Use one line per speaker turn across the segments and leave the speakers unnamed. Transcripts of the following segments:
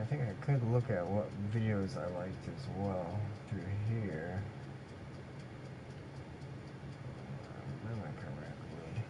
think I could look at what videos I liked as well through here. Remember correctly.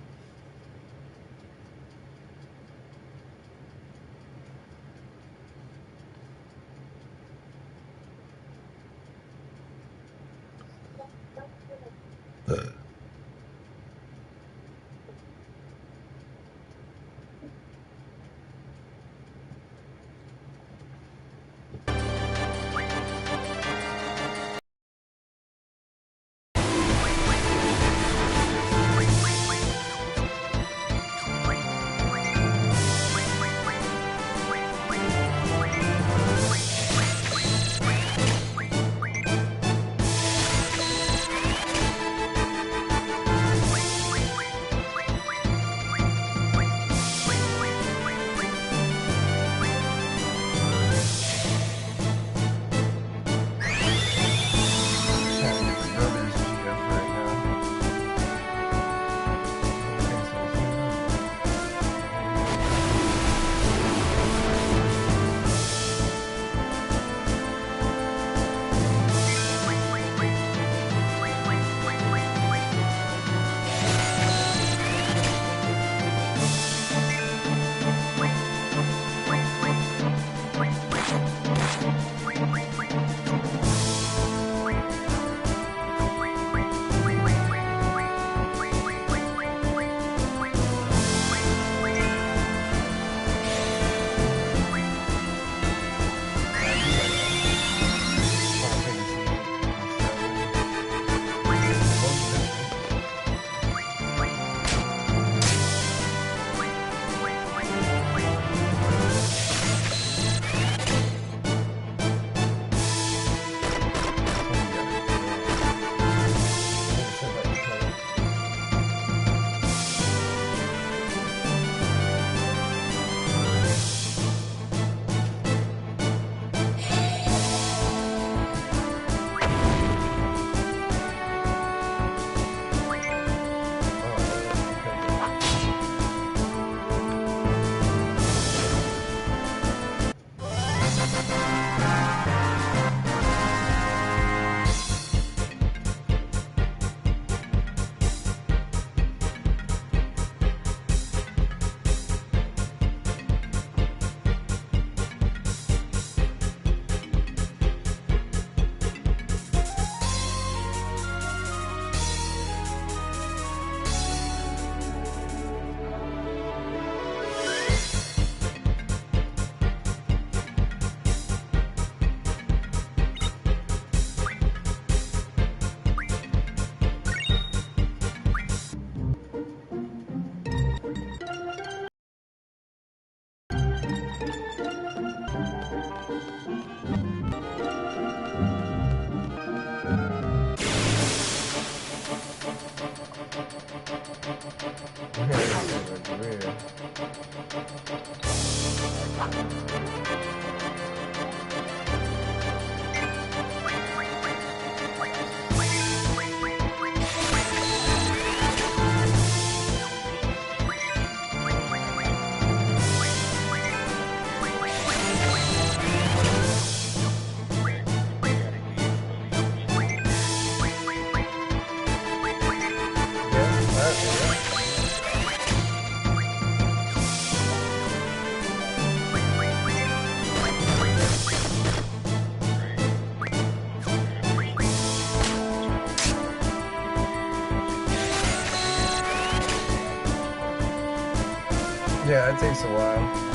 Yeah, it takes a while.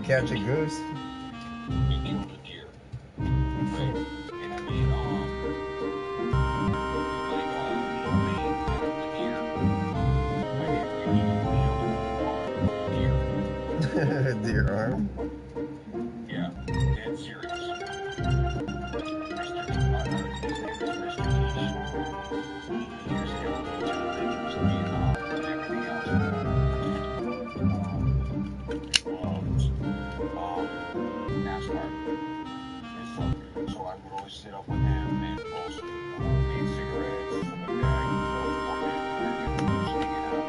catch a goose.
He killed a deer. Right? And I mean, main out of the deer. My neighbor, he killed deer.
Deer arm.
Yeah, dead serious. His name was Mr. Niche. He was killing each other. He was Vietnam and everything else. Loved NASCAR and stuff. So I would always sit up with him and roll some homemade cigarettes, stuff like that. He's always working. We're just hanging out.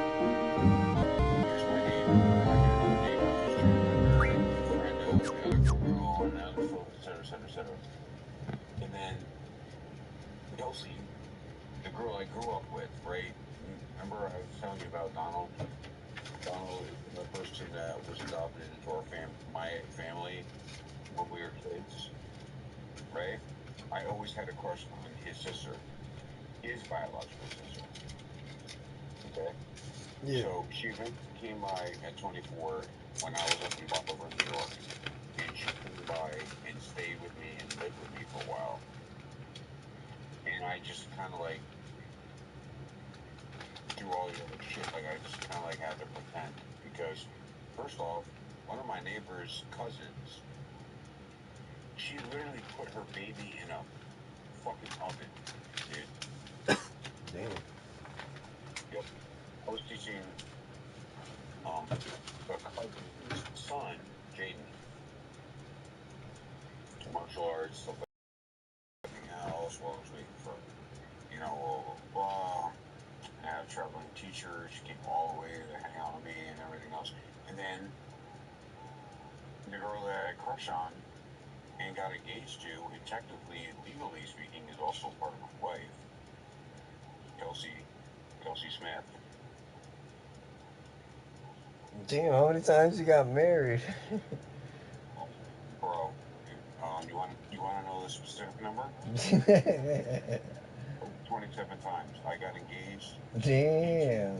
Here's my neighbor. I got another neighbor who's trying to marry the friend of the other girl and the other folks, etc., etc., etc. And then Kelsey, the girl I grew up with, right? Remember I was telling you about Donald? Donald is the person that was adopted into my family when we were kids, right? I always had a crush on his sister, his biological sister. Okay?
Yeah.
So she came by at 24 when I was up in Buffalo, New York, and she came by and stayed with me and lived with me for a while. And I just kind of like through all the other shit, like I just kind of like had to pretend because, first off, one of my neighbor's cousins, she literally put her baby in a fucking oven, dude.
Damn.
Yep. I was teaching a cousin's son, Jaden, martial arts, stuff like everything else, while I was waiting for, you know, blah, blah, blah. I had a traveling teacher, she came all the way to hang out with me and everything else. And then the girl that I had a crush on and got engaged to, and technically, legally speaking, is also part of my wife, Kelsey Smith.
Damn, how many times you got married?
Bro, you want to know the specific number? 27 times. I got engaged.
Damn.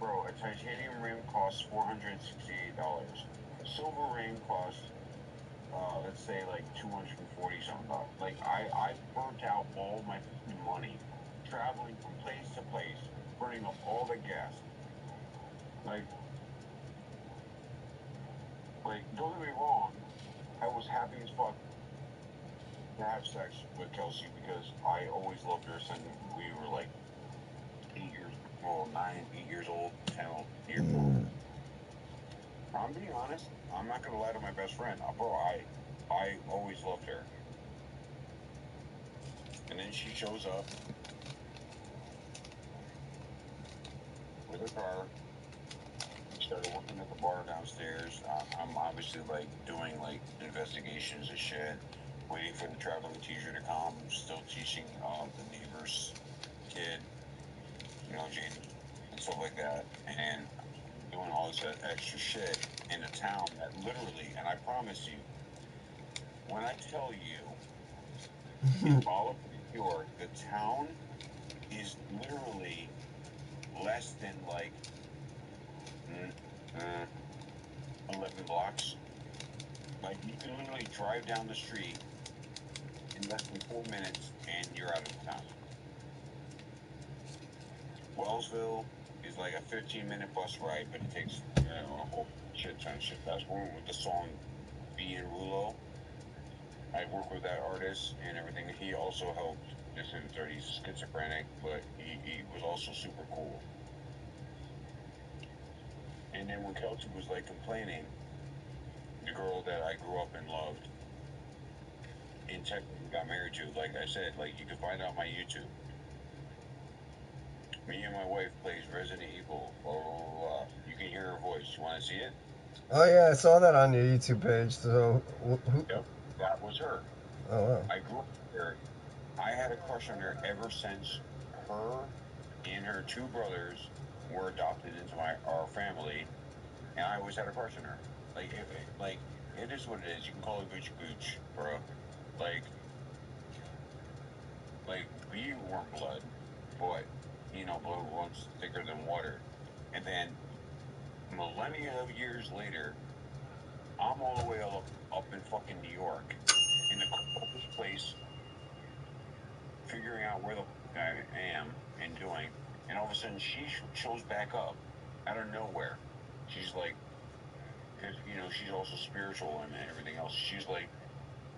Bro, a titanium ring costs $468. A silver ring costs, let's say, like 240 something dollars. Like, I burnt out all my money traveling from place to place, burning up all the gas. Like, don't get me wrong, I was happy as fuck to have sex with Kelsey because I always loved her since we were like 8 years old, 10 years old. I'm being honest. I'm not gonna lie to my best friend. Bro, I always loved her. And then she shows up with her car. We started working at the bar downstairs. I'm obviously like doing like investigations and shit, waiting for the traveling teacher to come. Still teaching the neighbor's kid, you know, Jaden and stuff like that, and doing all this extra shit in a town that literally, and I promise you, when I tell you, in Bolivar, New York, the town is literally less than like 11 blocks. Like, you can literally drive down the street in less than 4 minutes and you're out of town. Wellsville is like a 15-minute bus ride, but it takes, you know, a whole shit ton of shit. That's where with the song Be in Rulo. I work with that artist and everything. He also helped this insert. He's schizophrenic, but he was also super cool. And then when Kelsey was like complaining, the girl that I grew up and loved and technically got married to, like I said, like you can find out on my YouTube. Me and my wife plays Resident Evil. Oh, you can hear her voice. You want to see it?
Oh yeah, I saw that on your YouTube page. So,
Yep, that was her.
Oh wow.
I grew up with her. I had a crush on her ever since her and her two brothers were adopted into our family, and I always had a crush on her. Like, it is what it is. You can call it gooch gooch, bro. Like we weren't blood, but you know, blood runs thicker than water. And then millennia of years later, I'm all the way up in fucking New York, in the coldest place, figuring out where the fuck I am and doing, and all of a sudden she shows back up out of nowhere. She's like, because you know she's also spiritual and everything else. She's like,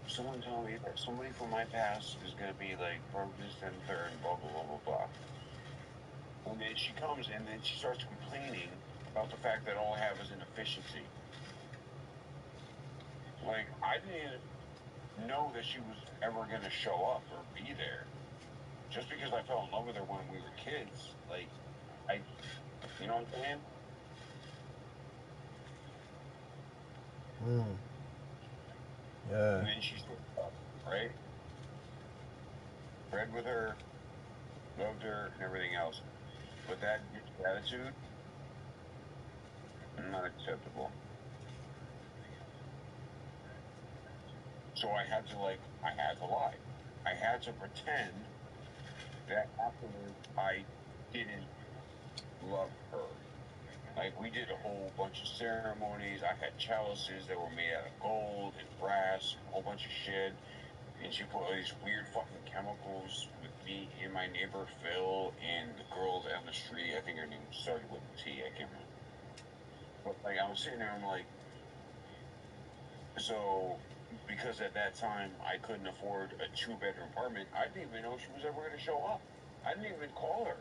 someone told me that somebody from my past is gonna be like broke this and third and blah blah blah blah blah. And then she comes and then she starts complaining about the fact that all I have is inefficiency. Like, I didn't know that she was ever going to show up or be there. Just because I fell in love with her when we were kids. Like, you know what I'm saying?
Yeah.
And then she showed up, right? Read with her, loved her, and everything else. But that attitude, not acceptable. So I had to lie. I had to pretend that afterwards I didn't love her. Like, we did a whole bunch of ceremonies. I had chalices that were made out of gold and brass, a whole bunch of shit. And she put all these weird fucking chemicals with me and my neighbor Phil and the girl down the street. I think her name started with a T. I can't remember. But like, I was sitting there, I'm like, so because at that time I couldn't afford a 2-bedroom apartment, I didn't even know she was ever going to show up. I didn't even call her.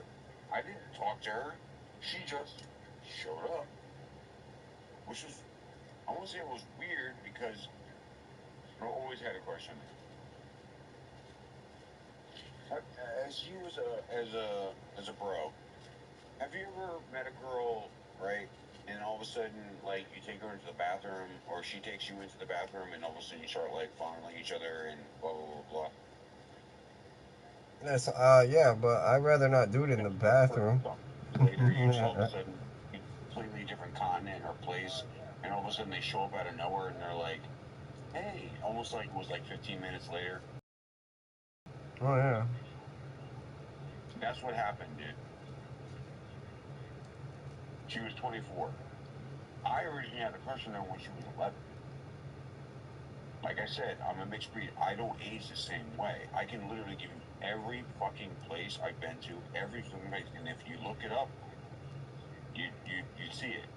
I didn't talk to her. She just showed up, which was, I won't say it was weird because I always had a crush on her. As you as a bro, have you ever met a girl, right? And all of a sudden, like, you take her into the bathroom, or she takes you into the bathroom, and all of a sudden you start like fondling each other and blah blah blah blah.
That's yeah, but I'd rather not do it in the bathroom.
Later, you just all of a sudden completely different continent or place, and all of a sudden they show up out of nowhere, and they're like, "Hey," almost like it was like 15 minutes later.
Oh yeah.
That's what happened, dude. She was 24. I originally had a crush on her when she was 11. Like I said, I'm a mixed breed. I don't age the same way. I can literally give you every fucking place I've been to, every fucking place, and if you look it up, you'd see it.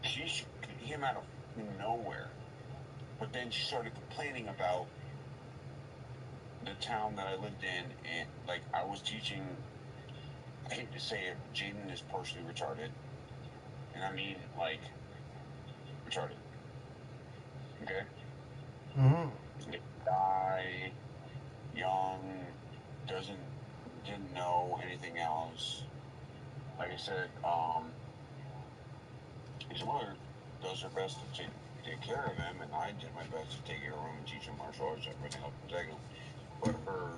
She came out of nowhere, but then she started complaining about the town that I lived in, and like I was teaching. I hate to say it, Jaden is partially retarded, and I mean like retarded. Okay.
Mhm.
Guy, young, didn't know anything else. Like I said, his mother does her best to take care of him, and I did my best to take care of him and teach him martial arts and everything else. But her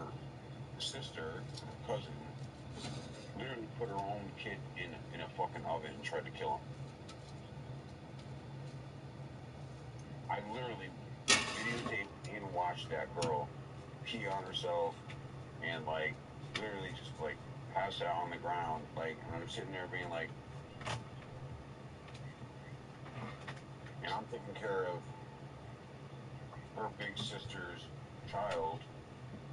sister, her cousin, literally put her own kid in a fucking oven and tried to kill him. I literally videotaped and watched that girl pee on herself and like literally just like pass out on the ground. Like, and I'm sitting there being like, and I'm taking care of her big sister's child,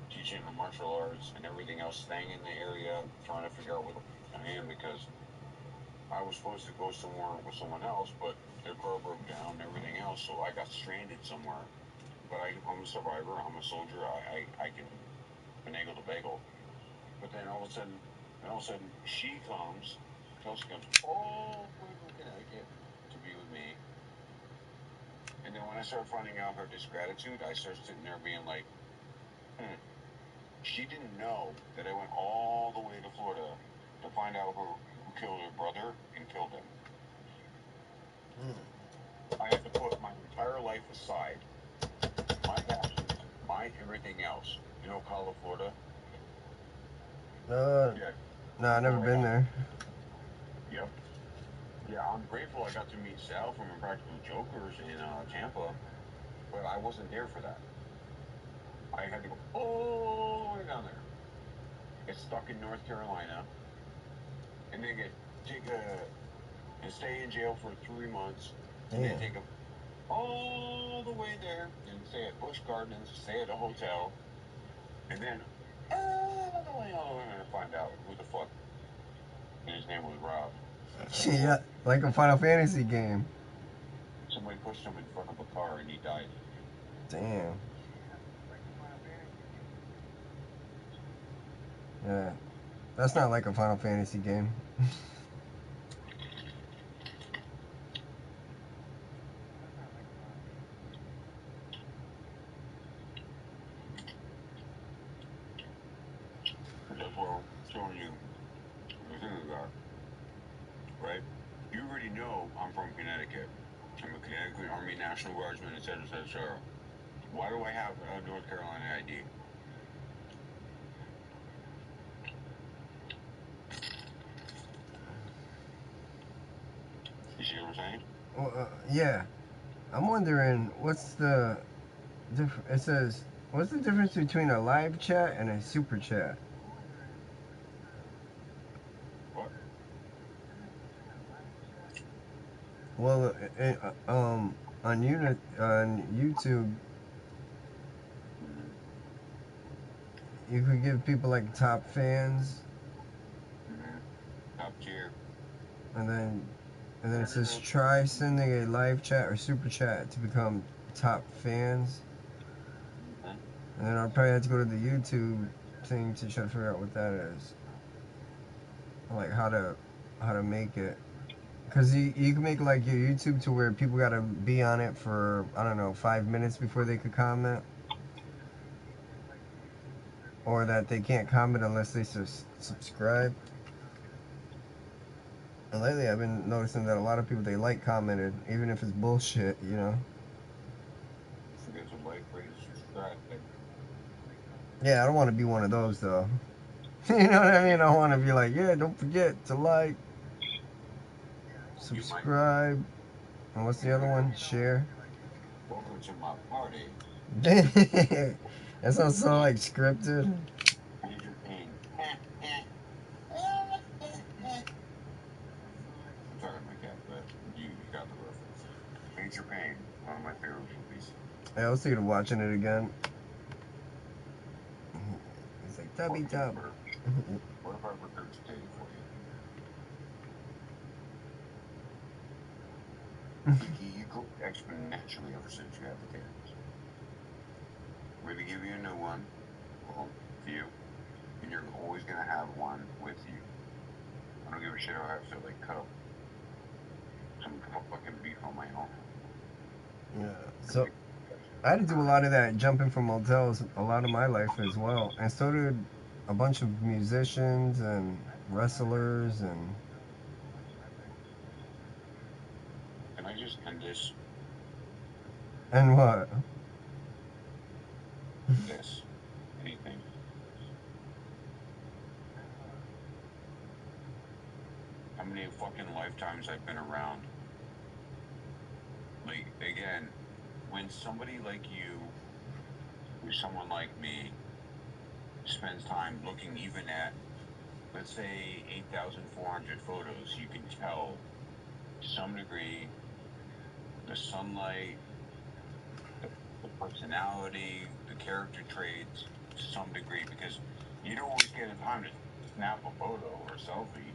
teaching her martial arts and everything else, staying in the area, trying to figure out where the fuck I am because I was supposed to go somewhere with someone else, but their car broke down and everything else, so I got stranded somewhere. But I'm a survivor. I'm a soldier. I can finagle the bagel. But then all of a sudden, she comes, Kelsey comes all the way from Connecticut to be with me. And then when I start finding out her disgratitude, I start sitting there being like, she didn't know that I went all the way to Florida to find out who killed her brother and killed him. I had to put my entire life aside, my passions, my everything else, in Ocala, Florida. Yeah.
No, I never been there.
Yep. Yeah, I'm grateful I got to meet Sal from Impractical Jokers in Tampa, but I wasn't there for that. I had to go all the way down there, get stuck in North Carolina, and then and stay in jail for 3 months, and then take a all the way there, and stay at Busch Gardens, stay at a hotel, and then all the way to find out who the fuck. And his name was Rob.
Yeah, like a Final Fantasy game.
Somebody pushed him in front of a car and he died.
Damn. Yeah, that's not like a Final Fantasy game.
That's what I'm showing you the things are. Right? You already know I'm from Connecticut. I'm a Connecticut Army National Guardsman, etc., etc. Why do I have a North Carolina ID? You see what I'm saying?
Well, yeah. I'm wondering what's the it says, what's the difference between a live chat and a super chat?
What?
Well, on YouTube, you could give people like top fans,
Top tier.
and then it says try sending a live chat or super chat to become top fans. And then I'll probably have to go to the YouTube thing to try to figure out what that is. Like how to make it. Because you can make like your YouTube to where people gotta be on it for, I don't know, 5 minutes before they could comment. Or that they can't comment unless they subscribe. And lately I've been noticing that a lot of people, they like commented, even if it's bullshit, you know?
Forget to like, rate, subscribe.
Yeah, I don't want to be one of those though. You know what I mean? I want to be like, yeah, don't forget to like, subscribe, and what's the other one? Share.
Welcome to my party.
That sounds so like scripted.
Major pain. I'm sorry, my cat, but you got the reference. Major Pain, one of my favorite movies.
Yeah, I was thinking of watching it again. It's like Tubby Tub.
What if I regurgitated for you? You grow exponentially ever since you have the kids. We're gonna give you a new one, well, for you, and you're always gonna have one with you. I don't give a shit how I have to like cut up some fucking beef on my own.
Yeah. So I had to do a lot of that jumping from motels a lot of my life as well, and so did a bunch of musicians and wrestlers and.
Can I just end this?
And what?
This. Anything. How many fucking lifetimes I've been around? Like, again, when somebody like you, or someone like me, spends time looking even at, let's say, 8,400 photos, you can tell, to some degree, the sunlight, the personality, the character traits, to some degree, because you don't always get a time to snap a photo or a selfie.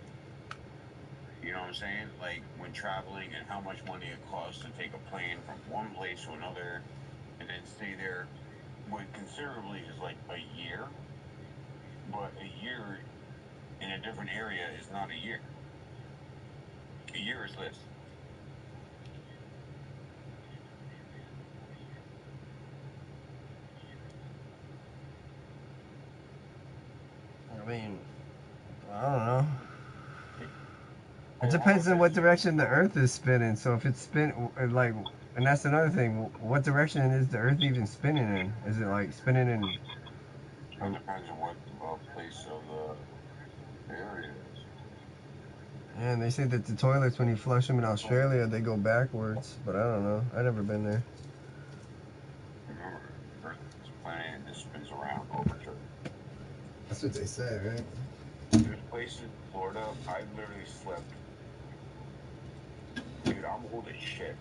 You know what I'm saying? Like when traveling and how much money it costs to take a plane from one place to another and then stay there, what considerably is like a year, but a year in a different area is not a year. A year is this.
I mean, I don't know. It depends on what direction the Earth is spinning. So if it's like, and that's another thing. What direction is the Earth even spinning in? Is it like spinning in?
It depends on what place of the area is.
And they say that the toilets, when you flush them in Australia, they go backwards. But I don't know. I've never been there.
Remember, Earth is a planet and it spins around over to.
That's what they say, right?
There's places in Florida, I literally slept. Dude, I'm old as shit.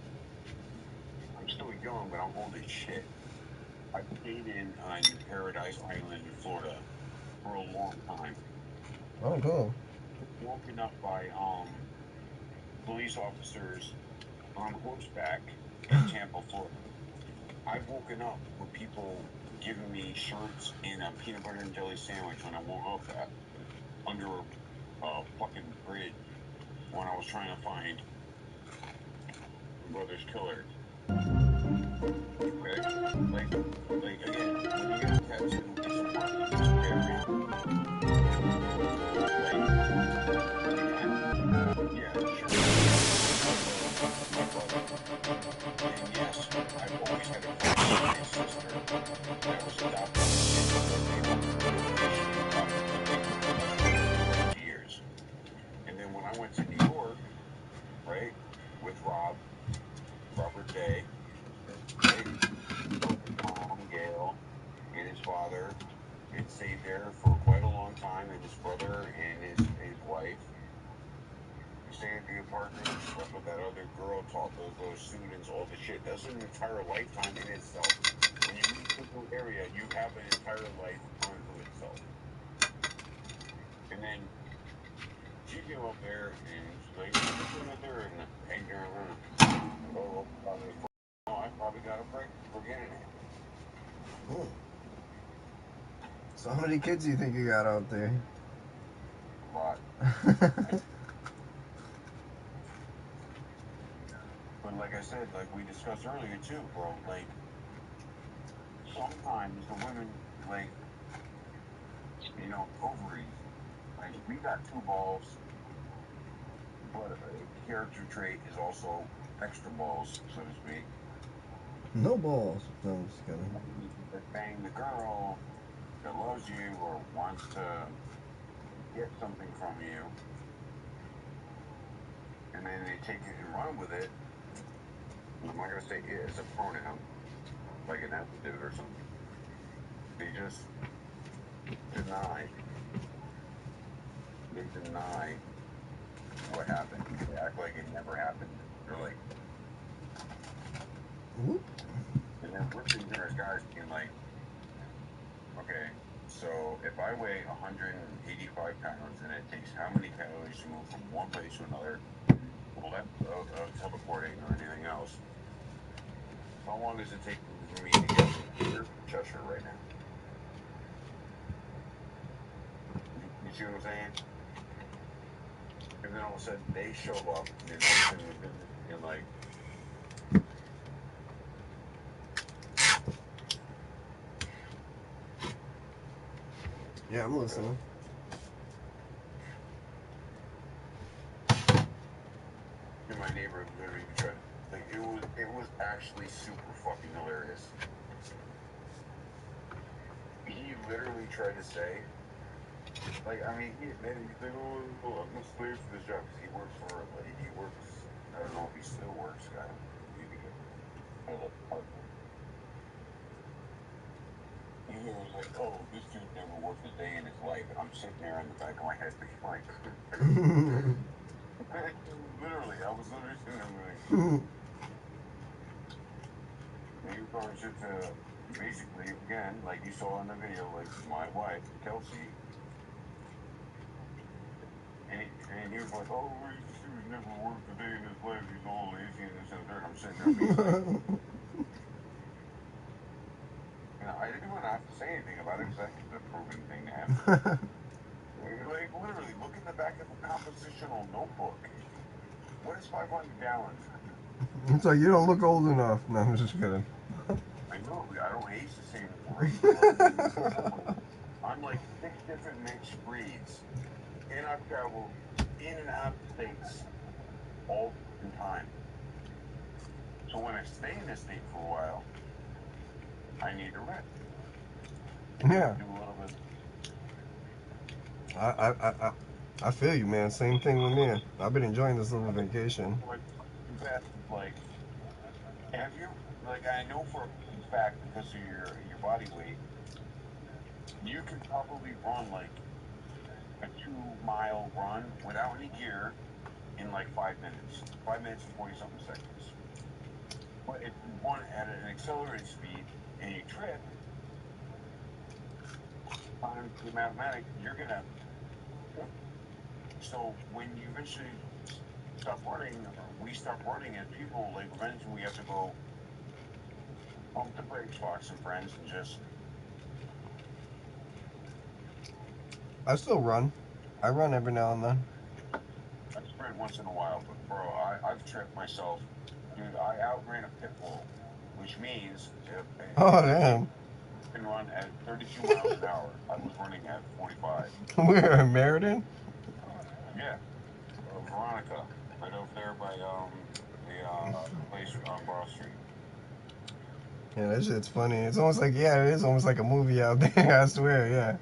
I'm still young, but I'm old as shit. I stayed in on Paradise Island in Florida for a long time.
Oh, cool.
Woken up by police officers on horseback in Tampa, Florida. I've woken up with people giving me shirts and a peanut butter and jelly sandwich when I woke up under a fucking bridge when I was trying to find my brother's killer. Okay? Like again, when you get a tattoo, it's a mark. It's very yeah, sure. My brother. And yes, I've always had a crush on my sister that was adopted. For years. And then when I went to New York, right, with Robert Day, right, Mom, Gail, and his father, and stayed there for quite a long time, and his brother and his wife. Stayed in the apartment, slept with that other girl, taught those students all the shit. That's an entire lifetime in itself. When you move to a new area, you have an entire life unto itself. And then she came up there and she's like, "Listen with her," and hang there and oh, I probably got a break for getting it.
Cool. So how many kids do you think you got out there?
A lot. But like I said, like we discussed earlier too, bro, like sometimes the women, like, you know, ovaries, like we got two balls, but a character trait is also extra balls, so to speak.
No balls. No, I'm just kidding.
Bang the girl that loves you or wants to get something from you, and then they take it and run with it. I'm not gonna say it as a pronoun, like an adjective or something. They just deny. They deny what happened. They act like it never happened. They're like,
Whoop.
and then we're sitting here as guys being like, okay, so if I weigh 185 pounds and it takes how many calories to move from one place to another, well, that's teleporting or anything else. How long does it take for me to get from here to Cheshire right now? You see what I'm saying? And then all of a sudden they show up and and like,
Yeah, I'm listening.
in my neighborhood literally tried, like it was actually super fucking hilarious. He literally tried to say, like, I mean, he admitted, he's like, oh, I'm a slave for this job, because he works for, like, I don't know if he still works, guy. He was like, oh, this dude never worked a day in his life, and I'm sitting there in the back of my head being like, literally, I was literally sitting there like, and he was talking shit to, basically, again, like you saw in the video, like, my wife, Kelsey, and he was like, oh, this dude never worked a day in his life, he's all lazy and this and that. I'm sitting there being like, you know, I didn't want to have to say anything about it because I think it's a proven thing to happen. Like, literally, look at the back of a compositional notebook. What is 500 gallons?
It's like you don't look old enough. No, I'm just kidding.
I know, I don't age the same way. I'm like 6 different mixed breeds, and I've traveled in and out of the states all the time. So when I stay in this state for a while, I need to rest.
Yeah.
Do a little bit.
I feel you, man. Same thing with me. I've been enjoying this little vacation.
Like, have you, like, I know for a fact because of your body weight, you can probably run like a 2-mile run without any gear in like 5 minutes. 5 minutes and 40 something seconds. But if you want at an accelerated speed and you trip, times the mathematics, you're gonna. So when you eventually stop running, or we stop running as people, like eventually we have to go pump the brakes, watch some friends, and just.
I still run. I run every now and then.
I sprint once in a while, but bro, I've tripped myself. Dude, I outran a pit bull, which means
Oh
if a
damn.
can run at 32 miles an hour, I was running at 45.
We're in Meriden?
Yeah, Veronica, right over there by the place on Broad Street.
Yeah, that shit's funny. It's almost like, yeah, it is almost like a movie out there, I swear, yeah.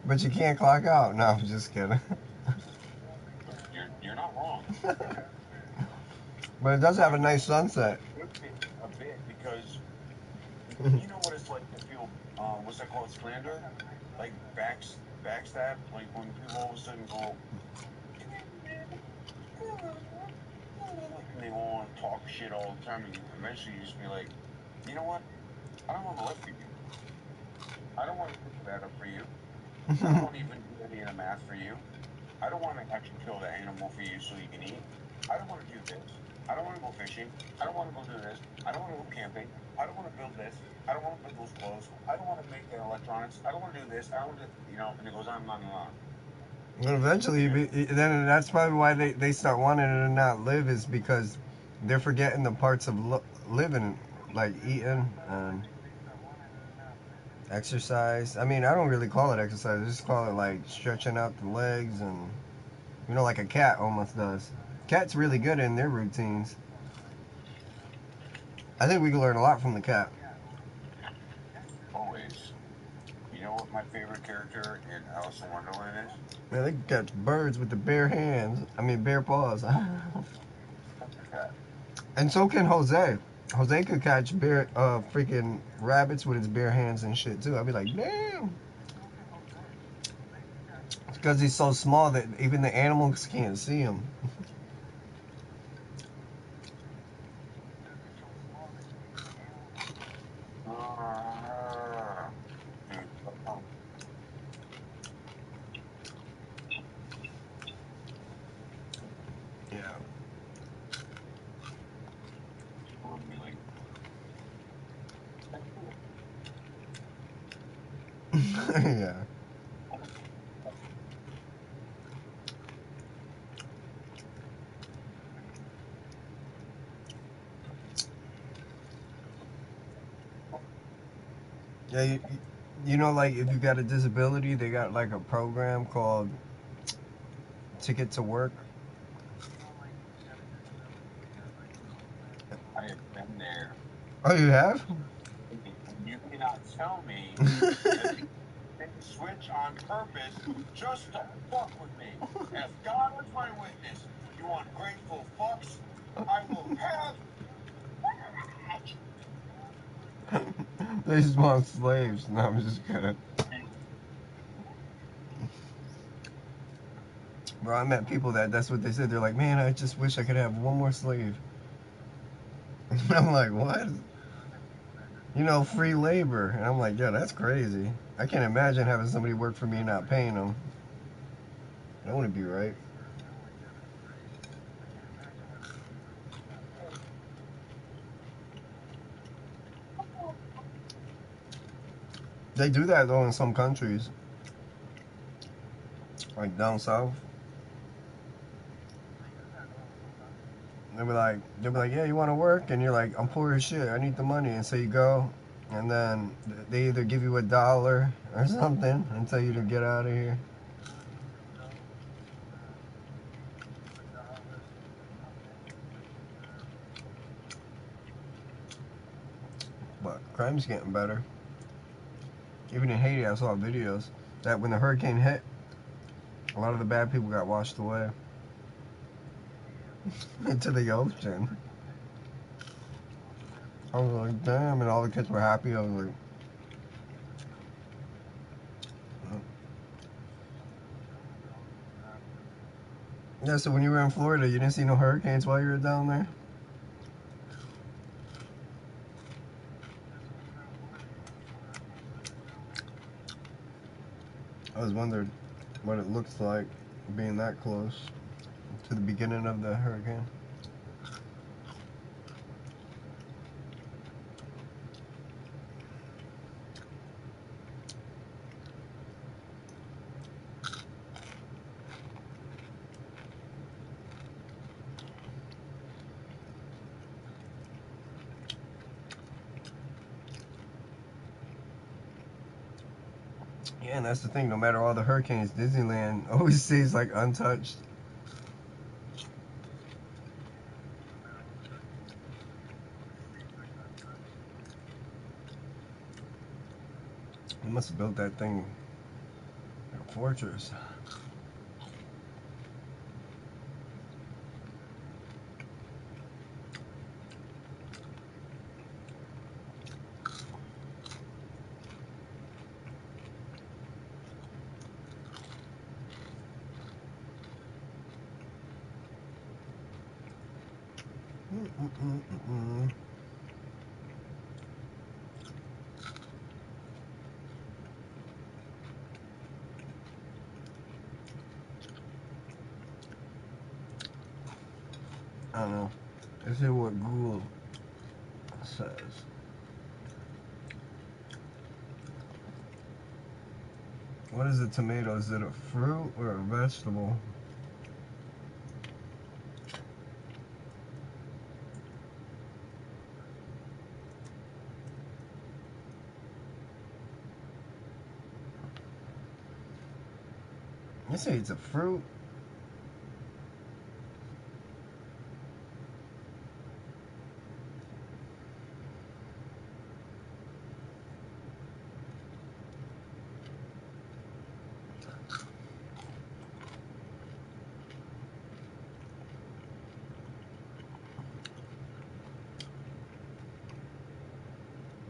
But you can't clock out. No, I'm just kidding.
You're not wrong.
But it does have a nice sunset.
A bit because you know what it's like to feel what's that called, slander, like backstab, like when people all of a sudden go and they want to talk shit all the time, and eventually you just be like, you know what? I don't want to live for you. I don't want to pick that up for you. I don't want to even do any of the math for you. I don't want to actually kill the animal for you so you can eat. I don't want to do this. I don't want to go fishing. I don't want to go do this. I don't want to go camping. I don't want to build this. I don't want to build those clothes. I don't want to make electronics. I don't want to do this. I don't want to, and it goes on and on and on.
But eventually, then that's probably why they start wanting to not live, is because they're forgetting the parts of living, like eating and exercise. I mean, I don't really call it exercise. I just call it like stretching out the legs and, like a cat almost does. Cats really good in their routines. I think we can learn a lot from the cat.
Always. You know what my favorite character in Alice in Wonderland is?
Man, they can catch birds with the bare hands. I mean, bare paws. And so can Jose. Jose could catch bare, freaking rabbits with his bare hands and shit too. I'd be like, damn. It's because he's so small that even the animals can't see him. Yeah. Yeah. Yeah, like if you got a disability, they got like a program called Ticket to Work.
I have been there.
Oh, you have?
You cannot tell me that they switch on purpose just to fuck with me. As God is my witness, you ungrateful fucks, I will have.
They just want slaves. No, I'm just kidding. Bro, I met people that's what they said. They're like, man, I just wish I could have one more slave. I'm like, what? Free labor. And I'm like, yeah, that's crazy. I can't imagine having somebody work for me and not paying them. That wouldn't be right. They do that though in some countries, like down south. They'll be like, yeah, you want to work? And you're like, I'm poor as shit. I need the money. And so you go, and then they either give you $1 or something and tell you to get out of here. But crime's getting better. Even in Haiti, I saw videos that when the hurricane hit, a lot of the bad people got washed away into the ocean. I was like, damn, and all the kids were happy. I was like, oh. Yeah, so when you were in Florida, you didn't see no hurricanes while you were down there? I was wondering what it looks like being that close to the beginning of the hurricane. Yeah, and that's the thing. No matter all the hurricanes, Disneyland always stays like untouched. They must have built that thing like a fortress. Mm-mm-mm-mm. I don't know. Let's see what Google says. What is a tomato? Is it a fruit or a vegetable? You say it's a fruit?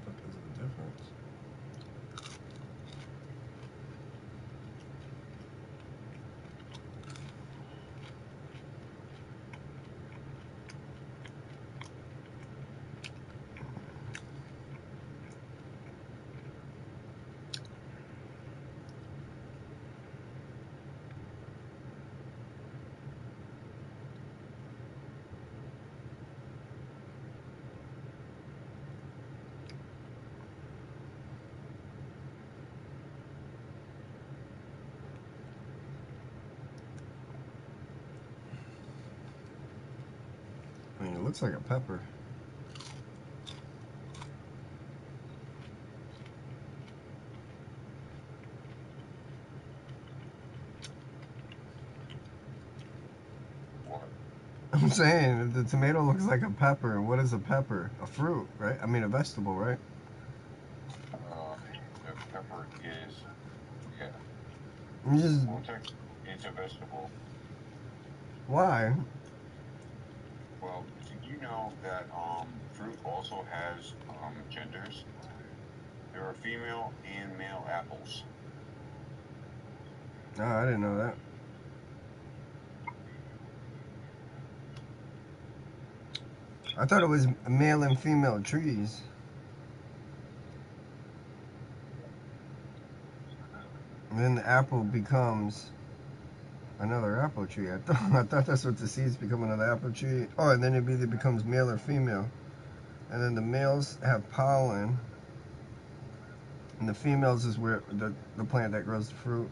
What is the difference? I mean, it looks like a pepper.
What?
I'm saying the tomato looks like a pepper. What is a pepper? A fruit, right? I mean, a vegetable, right?
The pepper is, yeah.
You just
Well, it's a vegetable.
why?
Well, did you know that fruit also has genders? There are female and male apples.
No, I didn't know that. I thought it was male and female trees. And then the apple becomes another apple tree. I thought that's what the seeds become, another apple tree. Oh, and then it either becomes male or female. And then the males have pollen, and the females is where the plant that grows the fruit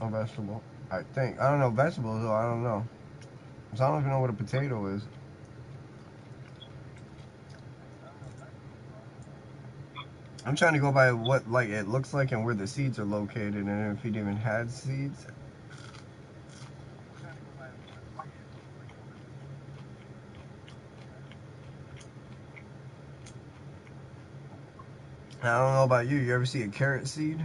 or vegetable. I think. I don't know vegetables though. I don't know. So I don't even know what a potato is. I'm trying to go by what like it looks like and where the seeds are located, and if it even had seeds. I don't know about you. You ever see a carrot seed?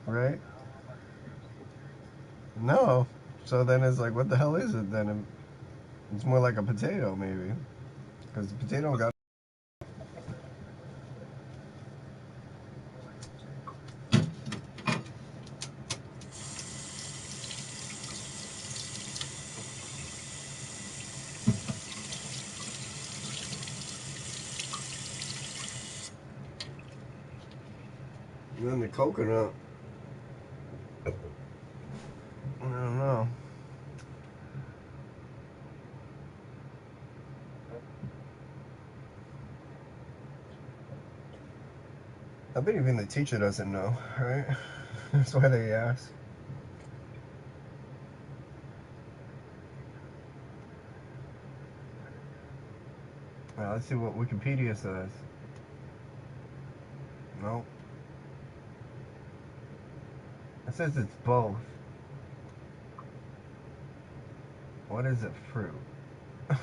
Right? No. So then it's like, what the hell is it then? It's more like a potato, maybe. Because the potato got. And then the coconut. I don't know. I bet even the teacher doesn't know, right? That's why they ask. Well, let's see what Wikipedia says. Nope. It says it's both. What is a fruit? Does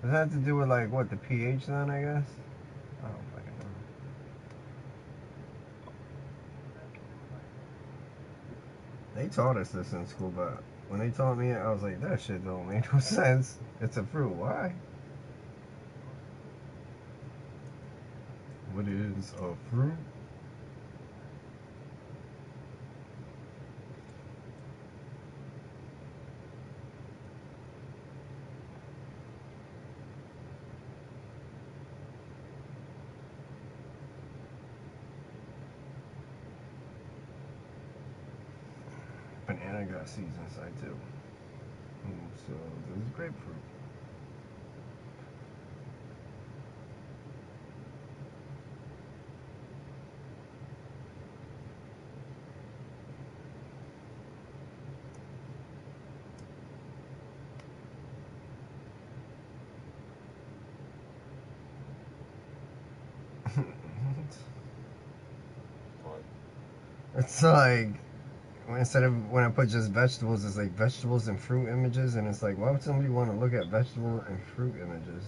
that have to do with, like, what, the pH then, I guess? I don't fucking know. They taught us this in school, but when they taught me it, I was like, that shit don't make no sense. It's a fruit. Why? What is a fruit? Banana got seeds inside too. So this is grapefruit. It's like instead of when I put just vegetables, it's like vegetables and fruit images, and it's like, why would somebody want to look at vegetable and fruit images?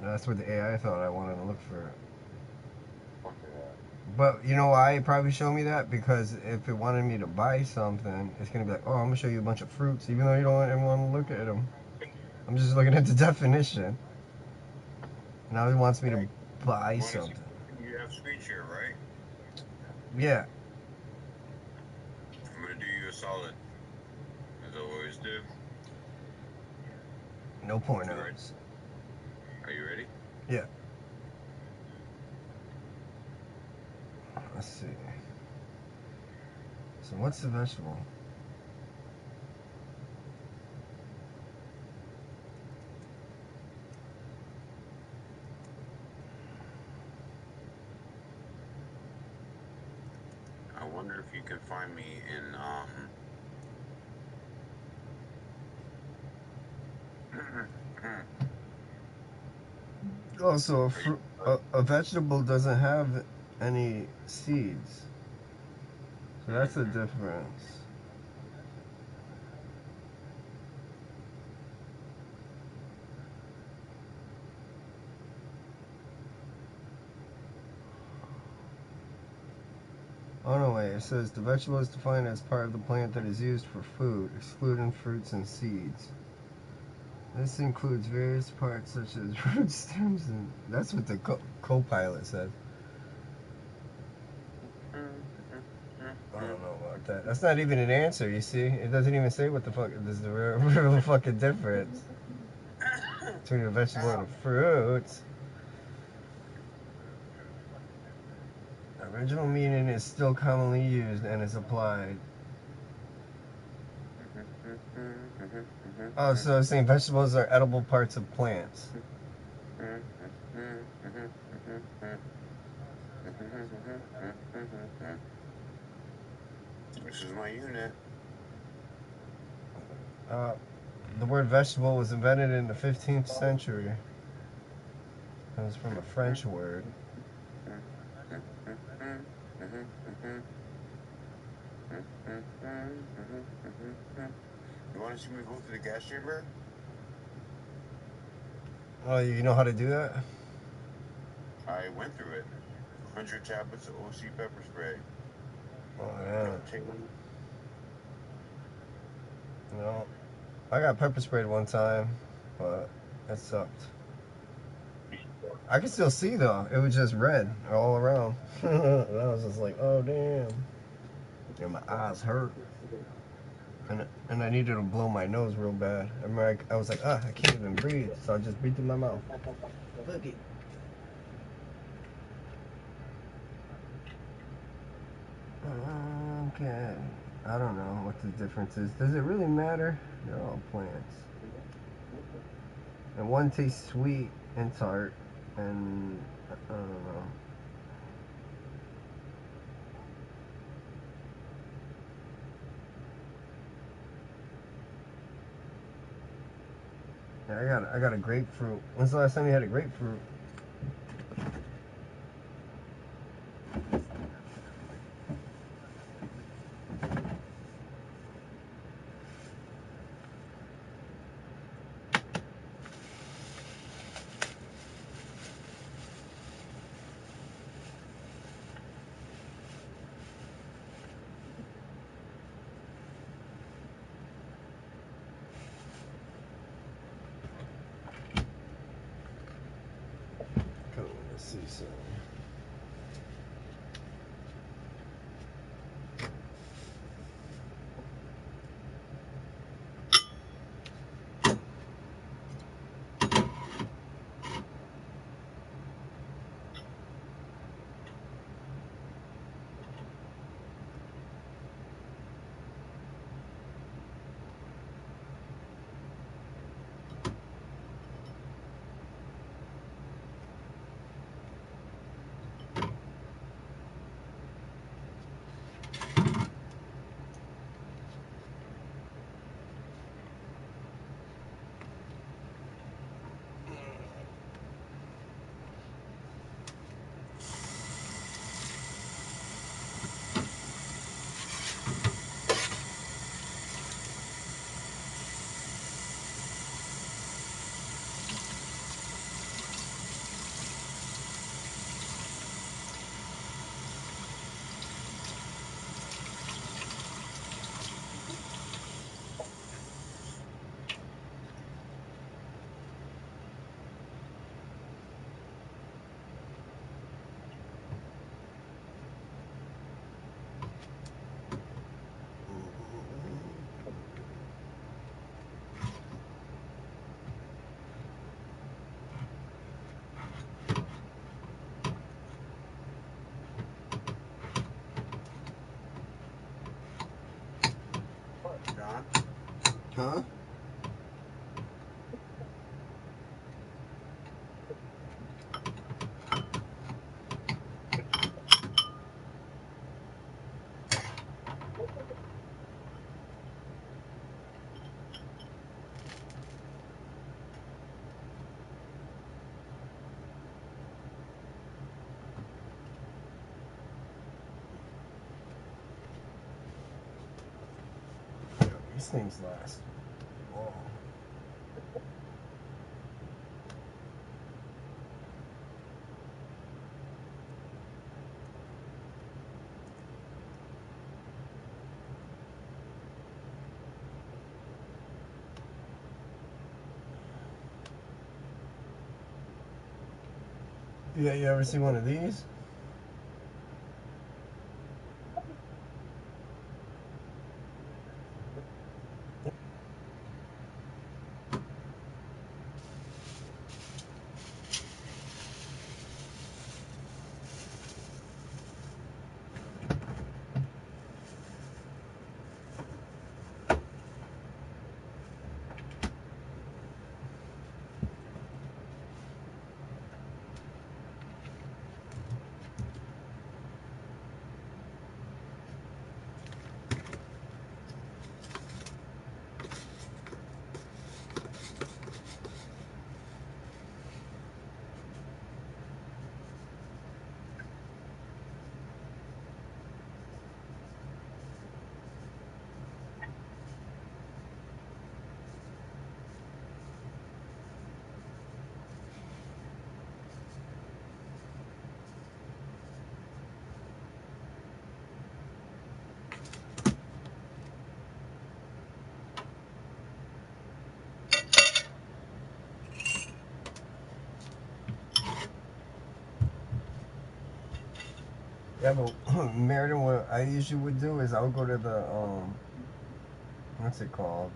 That's what the AI thought I wanted to look for. But you know why it probably showed me that? Because if it wanted me to buy something, it's gonna be like, oh, I'm gonna show you a bunch of fruits, even though you don't ever want to look at them. I'm just looking at the definition. Now he wants me to buy something.
You have speech here, right?
Yeah.
I'm gonna do you a solid, as I always do.
No pointers.
Are you ready?
Yeah. Let's see. So what's the vegetable?
I wonder if you can find me in
Oh, so a vegetable doesn't have any seeds. So that's the difference. Oh no, wait. It says the vegetable is defined as part of the plant that is used for food, excluding fruits and seeds. This includes various parts such as root stems and... That's what the co-pilot says. I don't know about that. That's not even an answer, you see? It doesn't even say what the fuck is the real fucking difference between a vegetable and a fruit. The original meaning is still commonly used and is applied. Oh, so it's saying vegetables are edible parts of plants.
This is my unit.
The word vegetable was invented in the 15th century. It comes from a French word.
You want to see me go through the gas chamber?
Oh, you know how to do that?
I went through it. 100 tablets of OC pepper spray.
Oh, yeah.
Take one.
No. I got pepper sprayed one time, but it sucked. I could still see though. It was just red all around. And I was just like, oh damn. And my eyes hurt. And I needed to blow my nose real bad. I remember I was like, I can't even breathe. So I just breathed through my mouth. Fuck it. Okay. I don't know what the difference is. Does it really matter? They're all plants. And one tastes sweet and tart, and I don't know. Yeah, I got a grapefruit. When's the last time you had a grapefruit? Come on, let's see something.
John?
Huh? These things last. Oh. Yeah, you ever see one of these? Yeah, but Meriden, what I usually would do is I would go to the what's it called?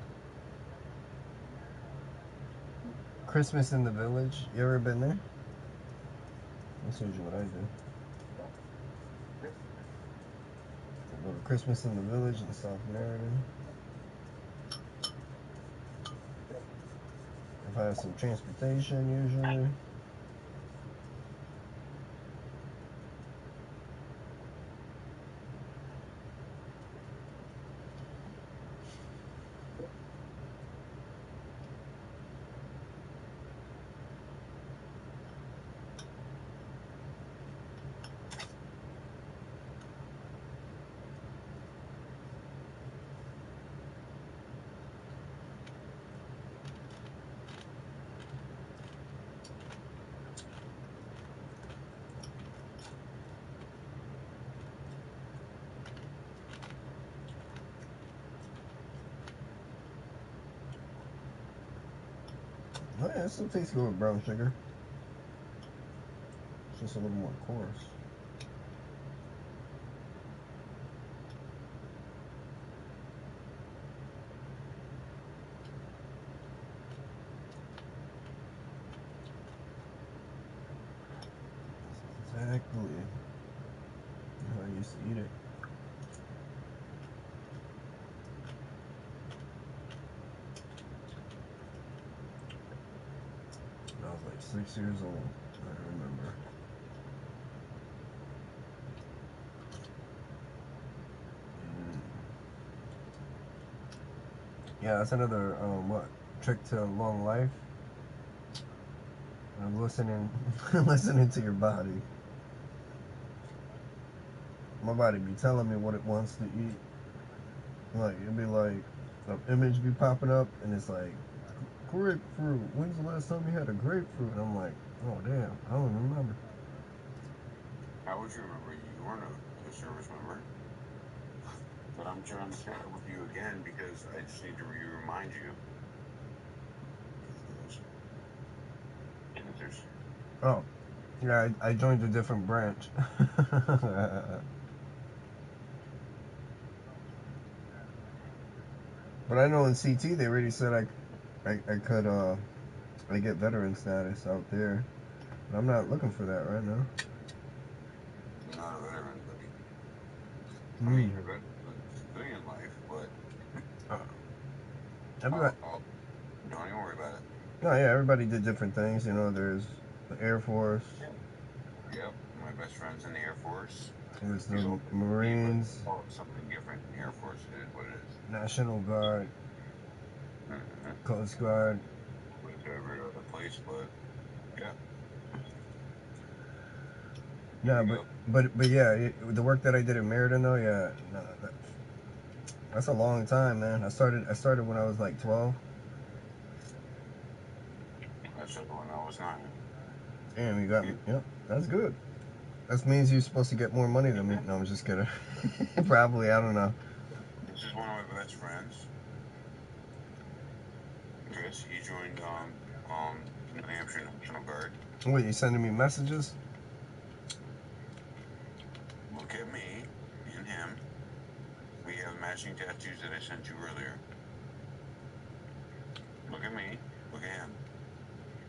Christmas in the Village. You ever been there? That's usually what I do. Go to Christmas in the Village in South Meriden. If I have some transportation, usually. Oh yeah, it still tastes good with brown sugar. It's just a little more coarse. Exactly how I used to eat it. When I was like 6 years old, I remember. Yeah, that's another what trick to long life. Listening, listening to your body. My body be telling me what it wants to eat. Like it'd be like an image be popping up, and it's like grapefruit. When's the last time you had a grapefruit? And I'm like, oh damn, I don't remember.
How would you remember? You weren't a service member. But I'm trying to share it with you again because I just need to remind you.
Oh, yeah, I joined a different branch. But I know in CT they already said I could I get veteran status out there. But I'm not looking for that right now.
You're not a veteran, buddy. I mean, you're good in civilian life, but
Everybody,
don't even worry about it.
no, yeah, everybody did different things. You know, there's the Air Force.
Yep, my best friend's in the Air Force.
There's the Marines.
Something different. The Air Force is what it is.
National Guard. Coast Guard.
Like every other place, but yeah.
Yeah, but yeah, the work that I did in Meriden though, yeah, no, that's a long time, man. I started when I was like 12.
I started when I was 9.
Damn, you got me. Yep, that's good. That means you're supposed to get more money than me. No, I'm just kidding. Probably, I don't know.
This is one of my best friends. Chris, he joined New Hampshire National Guard.
Wait, you sending me messages?
Look at me and him. We have matching tattoos that I sent you earlier. Look at me. Look at him.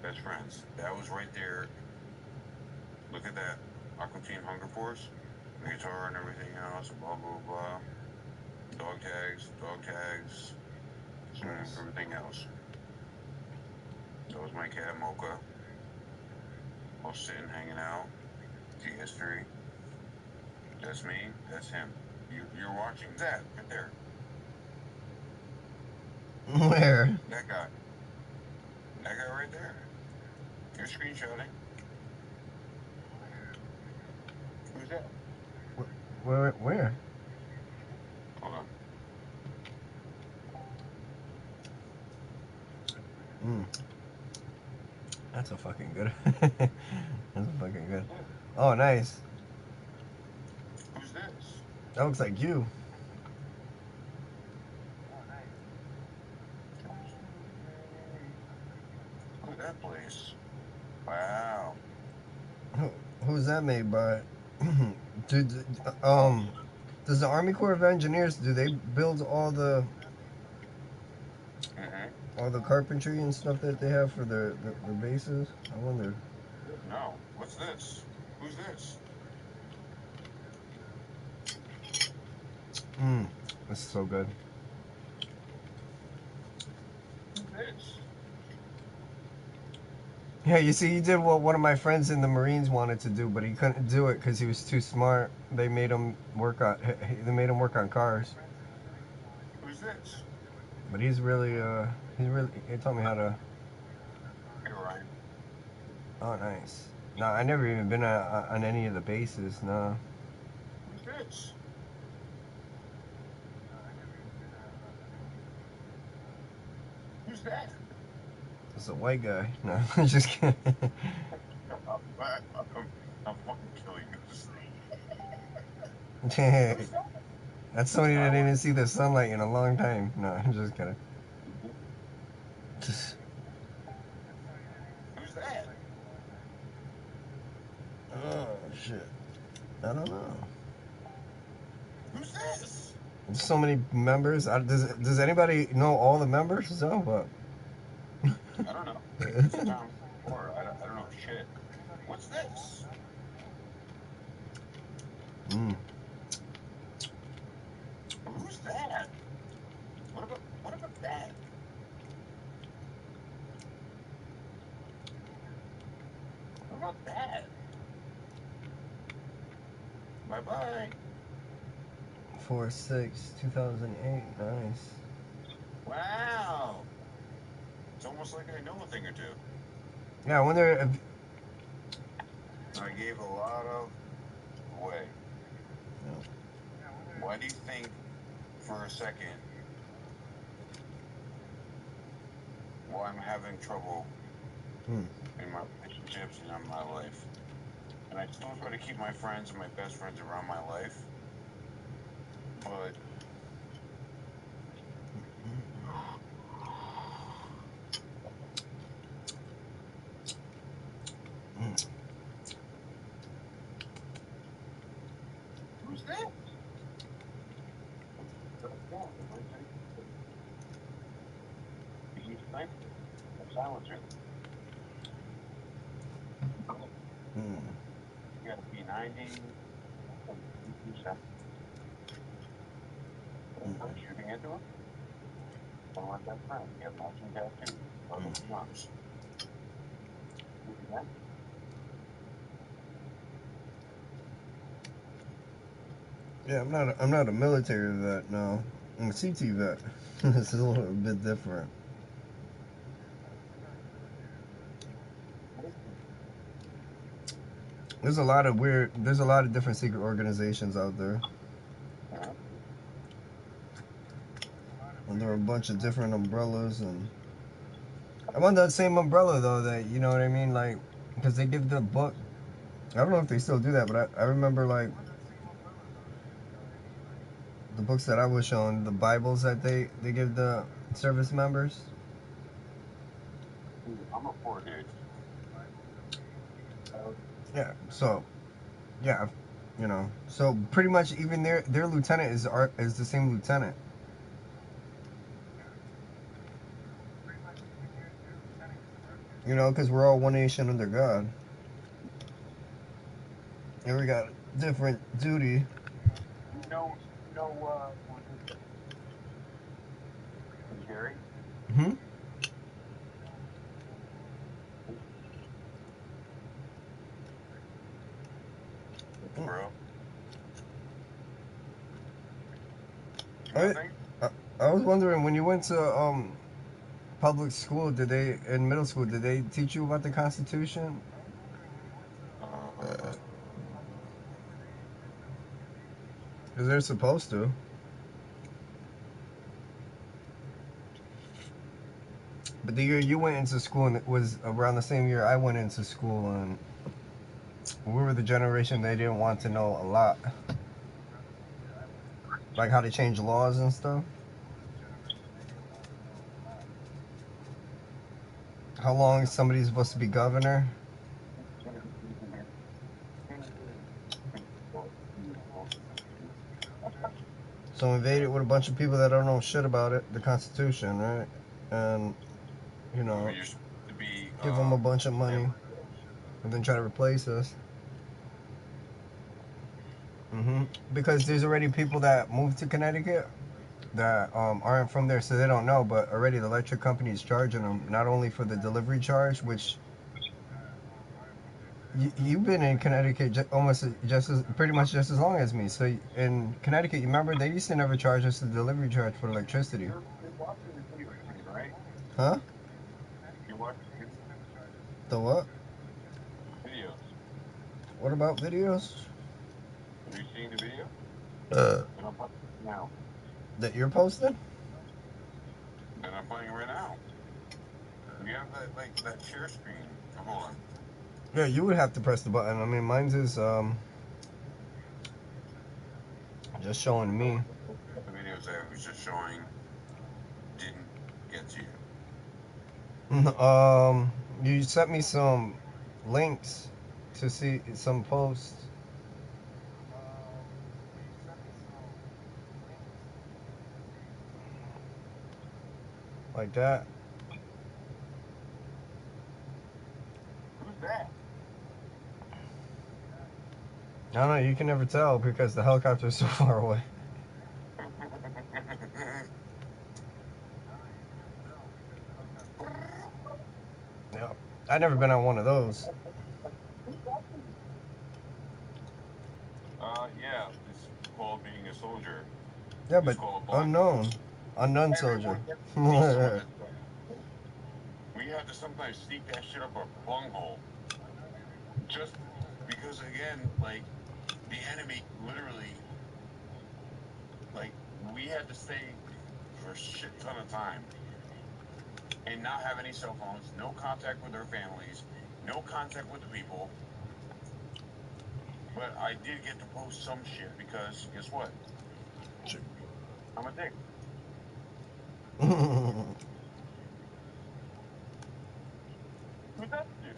Best friends. That was right there. Look at that. Aqua Teen Hunger Force. The guitar and everything else. Blah, blah, blah. Dog tags.
Nice.
Everything else. That was my cat, Mocha. All sitting, hanging out. PS3. That's me. That's him. You're watching that right there.
Where?
That guy. That guy right there. You're screenshotting. Who's that?
Where?
Hold on.
That's a fucking good. That's a fucking good. Oh, nice.
Who's this?
That looks like you.
Look at that place. Wow.
Who's that made by? Dude, does the Army Corps of Engineers, do they build all the carpentry and stuff that they have for their bases? I wonder.
No. What's this? Who's this?
This is so good.
This.
Yeah, you see, he did what one of my friends in the Marines wanted to do, but he couldn't do it because he was too smart. They made him work on. They made him work on cars.
Who's this?
But he's really. He taught me how to.
Hey, Ryan.
Oh, nice. No, I never even been on any of the bases. No.
Who's this? Who's that?
It's a white guy. No, I'm just kidding.
I'm fucking killing this.
That's somebody that didn't see the sunlight in a long time. No, I'm just kidding. Just.
Who's that?
Oh shit. I don't know.
Who's this?
There's so many members. Does anybody know all the members? So what?
I don't know. It's a town before. I don't know shit. What's this? Who's that? What about that? What about that? Bye bye.
4/6/2008. Nice.
Wow. It's almost like I know a thing or two.
Yeah, I wonder if.
I gave a lot of away.
No.
Why do you think, for a second, why I'm having trouble in my relationships and in my life? And I still try to keep my friends and my best friends around my life, but who's that? Silencer. You got a P90. Shooting into him? One like that friend. You have matching tattoos. Arms.
Yeah, I'm not a military vet. No, I'm a CT vet. This is a little bit different. There's a lot of weird. There's a lot of different secret organizations out there. And there are a bunch of different umbrellas, and I'm on that same umbrella though. That you know what I mean, like, because they give the book. I don't know if they still do that, but I remember like the books that I was shown, the Bibles that they give the service members.
I'm a poor dude.
Yeah. So, yeah, you know. So pretty much even their lieutenant is the same lieutenant. You know, because we're all one nation under God. And we got different duty.
No, Gary?
Hmm?
Bro.
I, I was wondering when you went to public school, in middle school, did they teach you about the Constitution? Because they're supposed to. But the year you went into school, and it was around the same year I went into school, and we were the generation they didn't want to know a lot. Like how to change laws and stuff. How long is somebody supposed to be governor? So invaded with a bunch of people that don't know shit about it, the Constitution, right? And, you know,
You're supposed to be,
give them a bunch of money and then try to replace us. Because there's already people that moved to Connecticut that aren't from there, so they don't know. But already the electric company is charging them not only for the delivery charge, which you've been in Connecticut almost just as pretty much just as long as me. So in Connecticut, you remember they used to never charge us the delivery charge for electricity.
You're watching the video screen, right?
Huh?
You're watching the video.
The what?
Videos.
What about videos?
Have you seen the video? And I'm playing it now.
That you're posting?
And I'm playing it right now. You have that like that share screen. Oh, hold on.
Yeah, you would have to press the button. I mean, mine's is just showing me.
The videos I was just showing didn't get to you.
You sent me some links to see some posts. Like that.
Who's that?
I don't know, you can never tell because the helicopter is so far away. Yeah. I've never been on one of those.
Yeah, it's called being a soldier.
Yeah,
It's
but
called
unknown. Unknown soldier.
We have to sometimes sneak that shit up our bunghole. Just because, again, like, the enemy literally, like, we had to stay for a shit ton of time and not have any cell phones, no contact with our families, no contact with the people. But I did get to post some shit because, guess what? I'm a dick. Who's that dude?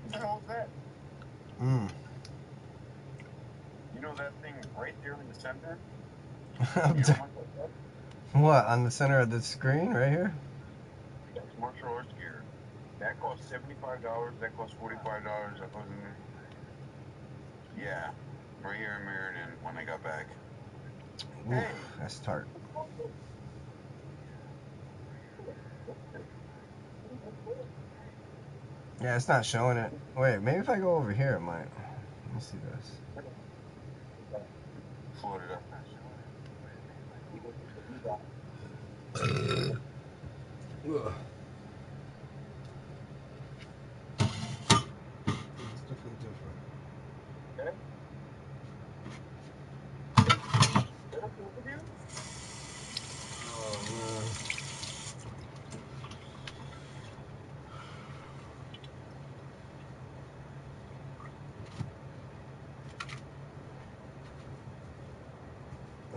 What the hell is that? You know that thing right there in the center? You know how much that costs?
What, on the center of the screen right here?
That's martial arts gear. That costs $75. That costs $45. That costs yeah, right here in Meriden when I got back.
Ooh,
Hey,
that's tart. Yeah, it's not showing it. Wait, maybe if I go over here, it might. Let me see this.
floated up.
Ugh. It's definitely different.
Okay. Is that okay with you?
Oh, man.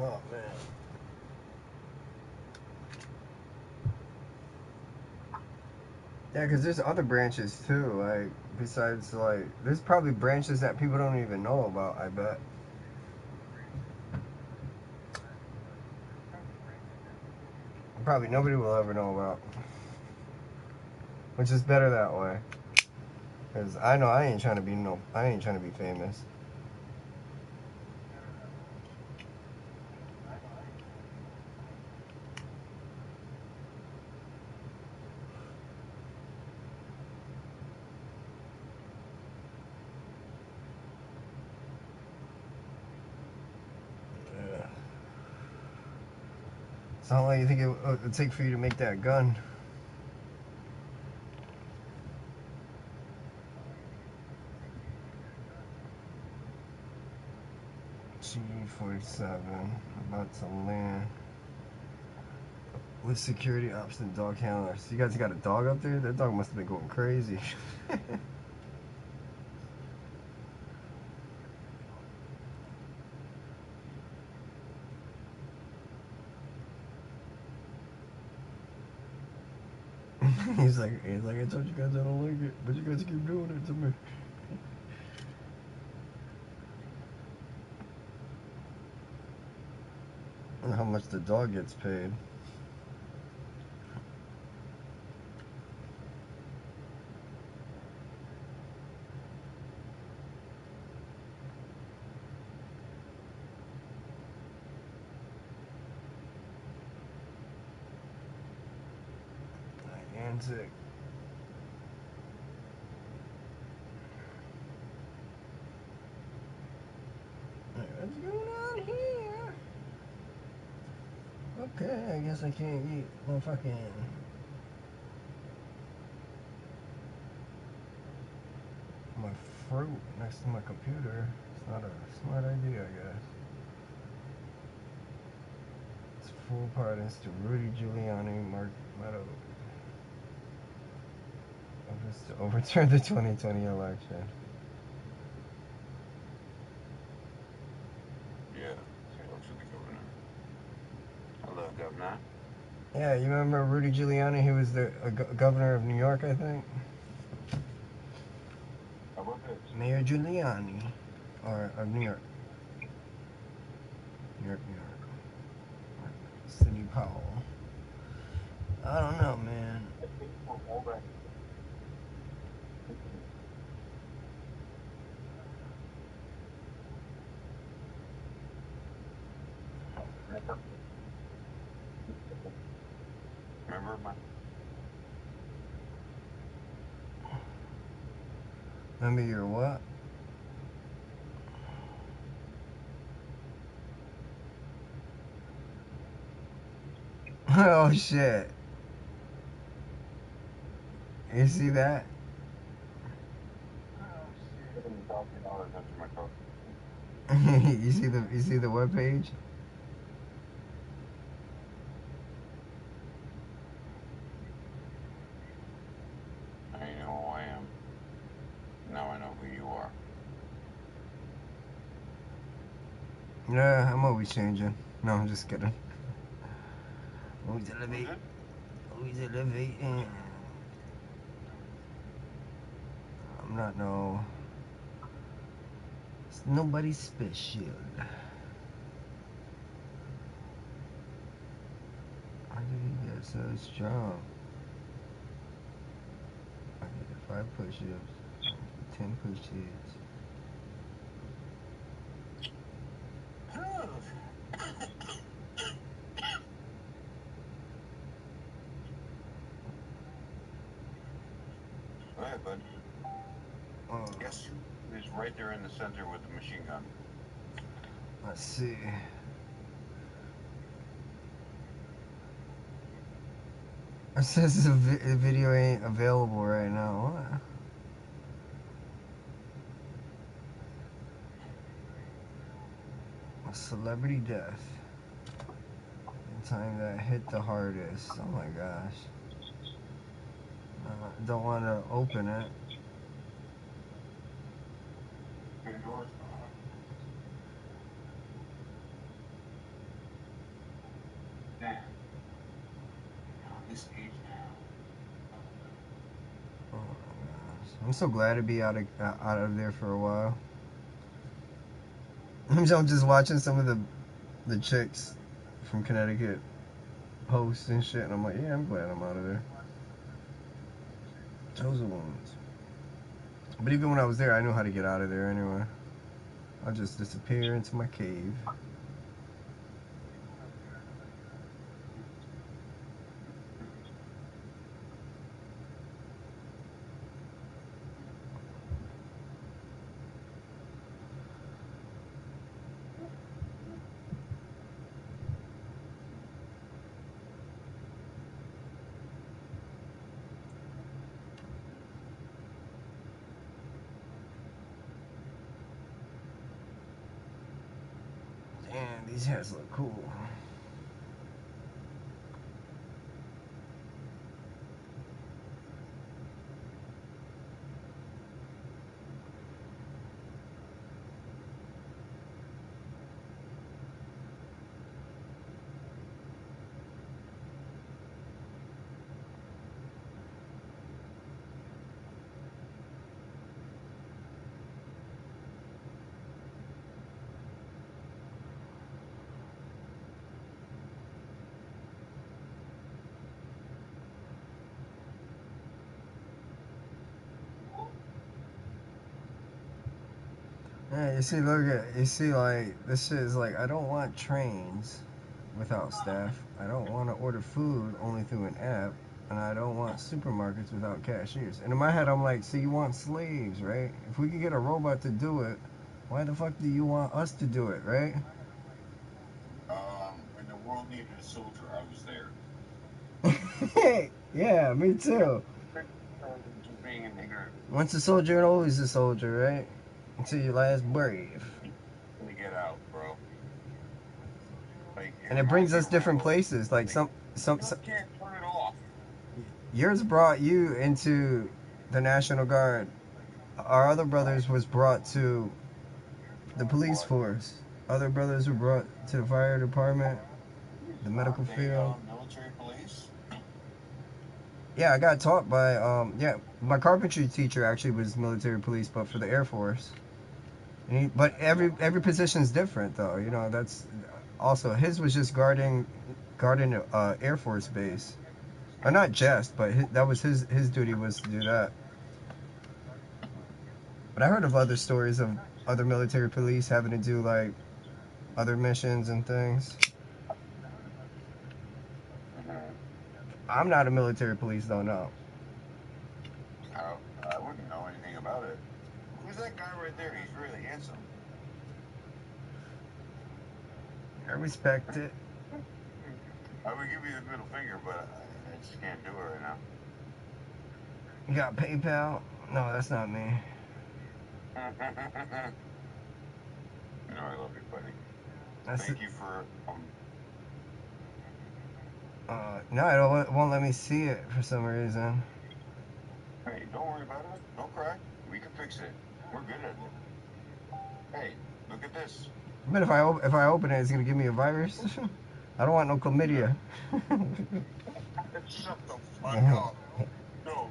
Oh, man. Yeah, because there's other branches too, like, besides, like, there's probably branches that people don't even know about, I bet. Probably nobody will ever know about. Which is better that way. Because I know I ain't trying to be famous. Yeah. It's not like you think it would take for you to make that gun. G47, about to land. With security ops and dog handlers. You guys got a dog up there? That dog must have been going crazy. he's like, I told you guys I don't like it, but you guys keep doing it to me. And how much the dog gets paid. One sec. What's going on here? Okay, I guess I can't eat no fucking... my fruit next to my computer. It's not a smart idea, I guess. It's full pardons to Rudy Giuliani, Mark Meadows. To overturn the 2020 election.
Yeah, Taylor for the governor. Hello, governor.
Yeah, you remember Rudy Giuliani? He was the governor of New York, I think.
How about this?
Mayor Giuliani, or of New York. New York. Sidney Powell. I don't know, man.
Remember my...
Remember your what? Oh shit. You see that? you see the webpage?
I know who I am. Now I know who you are.
Yeah, I'm always changing. No, I'm just kidding. Always elevate. Always elevating. I'm not no... It's nobody special. How did he get so strong? I did 5 push-ups, 10 push-ups.
Go ahead, bud.
Oh,
Yes, he's right there in the center with the machine gun.
let's see. It says the video ain't available right now. What? A celebrity death. The time that hit the hardest. Oh my gosh. Don't want to open it. Oh my gosh. I'm so glad to be out of there for a while. I'm just watching some of the chicks from Connecticut posts and shit, and I'm like, yeah, I'm glad I'm out of there. Those are ones. But even when I was there, I knew how to get out of there anyway. I'll just disappear into my cave. Damn, these hats look cool. Yeah, you see, like, this shit is like, I don't want trains without staff. I don't want to order food only through an app. And I don't want supermarkets without cashiers. And in my head, I'm like, so you want slaves, right? If we could get a robot to do it, why the fuck do you want us to do it, right?
When the world needed a soldier, I was there.
Yeah, me too.
Just being a nigger.
Once a soldier, always a soldier, right? Until your last breath.
Let me get out, bro. Like,
And it brings us different places. Like some
you can't turn it off.
yours brought you into the National Guard. Our other brothers was brought to the police force. Other brothers were brought to the fire department, the medical field.
Military police.
Yeah, I got taught by my carpentry teacher actually was military police, but for the Air Force. But every position's different though. You know, that's also his was just guarding Air Force base, or not just, but that was his duty was to do that. But I heard of other stories of other military police having to do like other missions and things. I'm not a military police though, no.
I wouldn't know anything about it. Who's that guy right there? He's really handsome.
I respect it.
I would give you the middle finger, but I just can't do it right now.
You got PayPal? No, that's not me.
You know I love you, buddy.
That's
Thank you for
no, it won't let me see it for some reason.
Hey, don't worry about it. Don't cry. We can fix it. We're good at it. Hey, look at this.
But if I open it, it's gonna give me a virus. I don't want no chlamydia.
Shut the fuck up. No.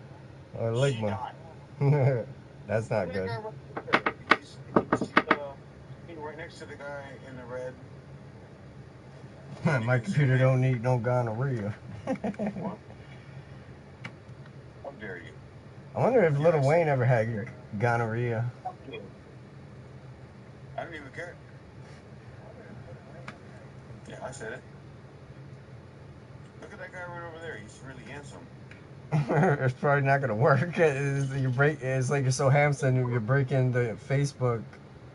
Or ligma. That's not good.
He's right next to the guy in the red.
My computer don't need no gonorrhea.
How dare you?
I wonder if Lil Wayne ever had gonorrhea.
I don't even care. Yeah, I said it. Look at that guy right over there. He's really handsome.
It's probably not gonna work. It's like you're so handsome you're breaking the Facebook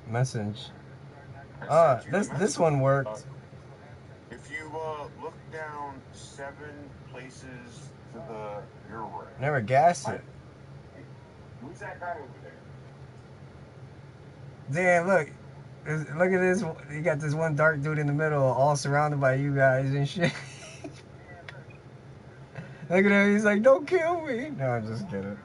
message. This one worked.
If you look down 7 places to your right.
Never gassed it.
Who's that guy over
Damn,
there?
look at this. You got this one dark dude in the middle, all surrounded by you guys and shit. Look at him. He's like, "Don't kill me." No, I'm just kidding.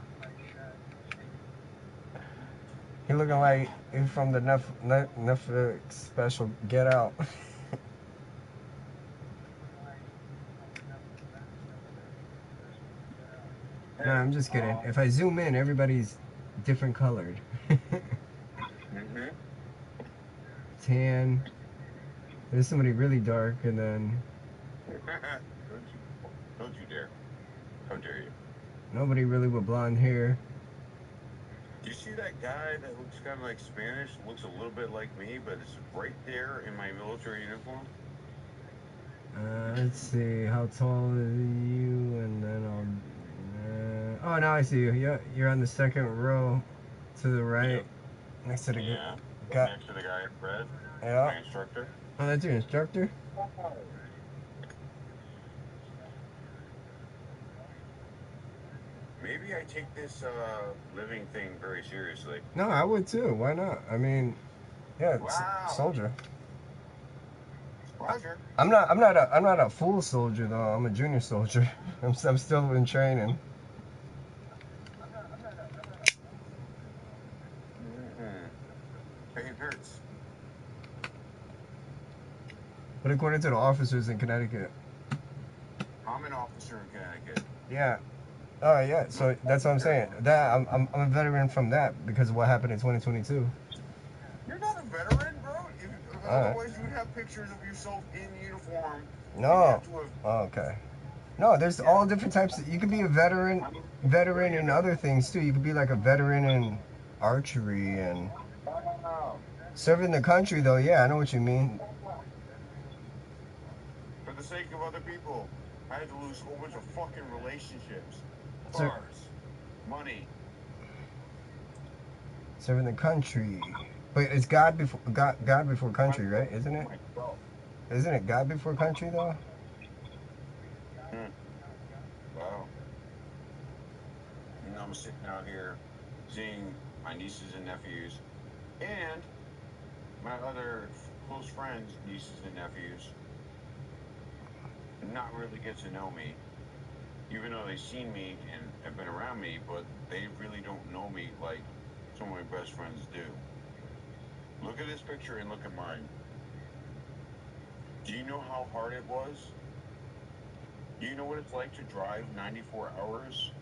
He looking like he's from the Netflix special Get Out. No, I'm just kidding. If I zoom in, everybody's different colored. Tan. There's somebody really dark, and then...
Don't you dare. How dare you?
Nobody really with blonde hair.
Do you see that guy that looks kind of like Spanish? Looks a little bit like me, but it's right there in my military uniform.
Let's see. How tall are you? And then I'll... oh, now I see you. Yeah, you're on the second row to the right. Yep. Next to the
next to the guy in red.
Yeah.
My instructor.
Oh, that's your instructor?
Maybe I take this living thing very seriously.
No, I would too. Why not? I mean, yeah,
wow.
Soldier.
Roger.
I'm not a full soldier though. I'm a junior soldier. I'm still in training.
It hurts.
But according to the officers in Connecticut.
I'm an officer in Connecticut.
Yeah. Oh yeah. So that's what I'm saying. That I'm a veteran from that because of what happened in 2022.
You're not a veteran, bro. Otherwise, you would have pictures of yourself in uniform.
No. Oh, okay. No, there's all different types. You could be a veteran in other things too. You could be like a veteran in archery and serving the country though. Yeah, I know what you mean.
For the sake of other people. I had to lose a whole bunch of fucking relationships,
Ser
cars, money.
serving the country. But it's God before country, right? Isn't it?
Myself.
Isn't it God before country though?
Hmm. Wow. And I'm sitting out here seeing my nieces and nephews and my other close friends, nieces and nephews, not really get to know me, even though they've seen me and have been around me, but they really don't know me like some of my best friends do. Look at this picture and look at mine. Do you know how hard it was? Do you know what it's like to drive 94 hours?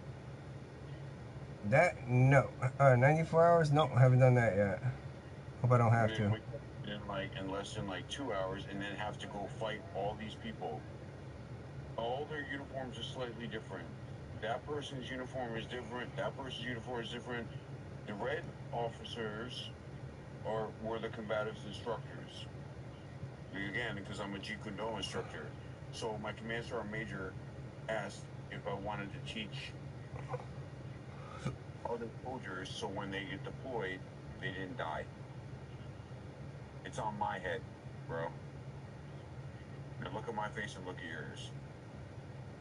That no. 94 hours? No, I haven't done that yet. Hope I don't
And
have
then
to.
wake up in less than like 2 hours and then have to go fight all these people. All their uniforms are slightly different. That person's uniform is different. That person's uniform is different. The red officers were the combatives instructors. Again, because I'm a Jeet Kune Do instructor. So my command sergeant major asked if I wanted to teach other soldiers so when they get deployed, they didn't die. It's on my head, bro. Now look at my face and look at yours.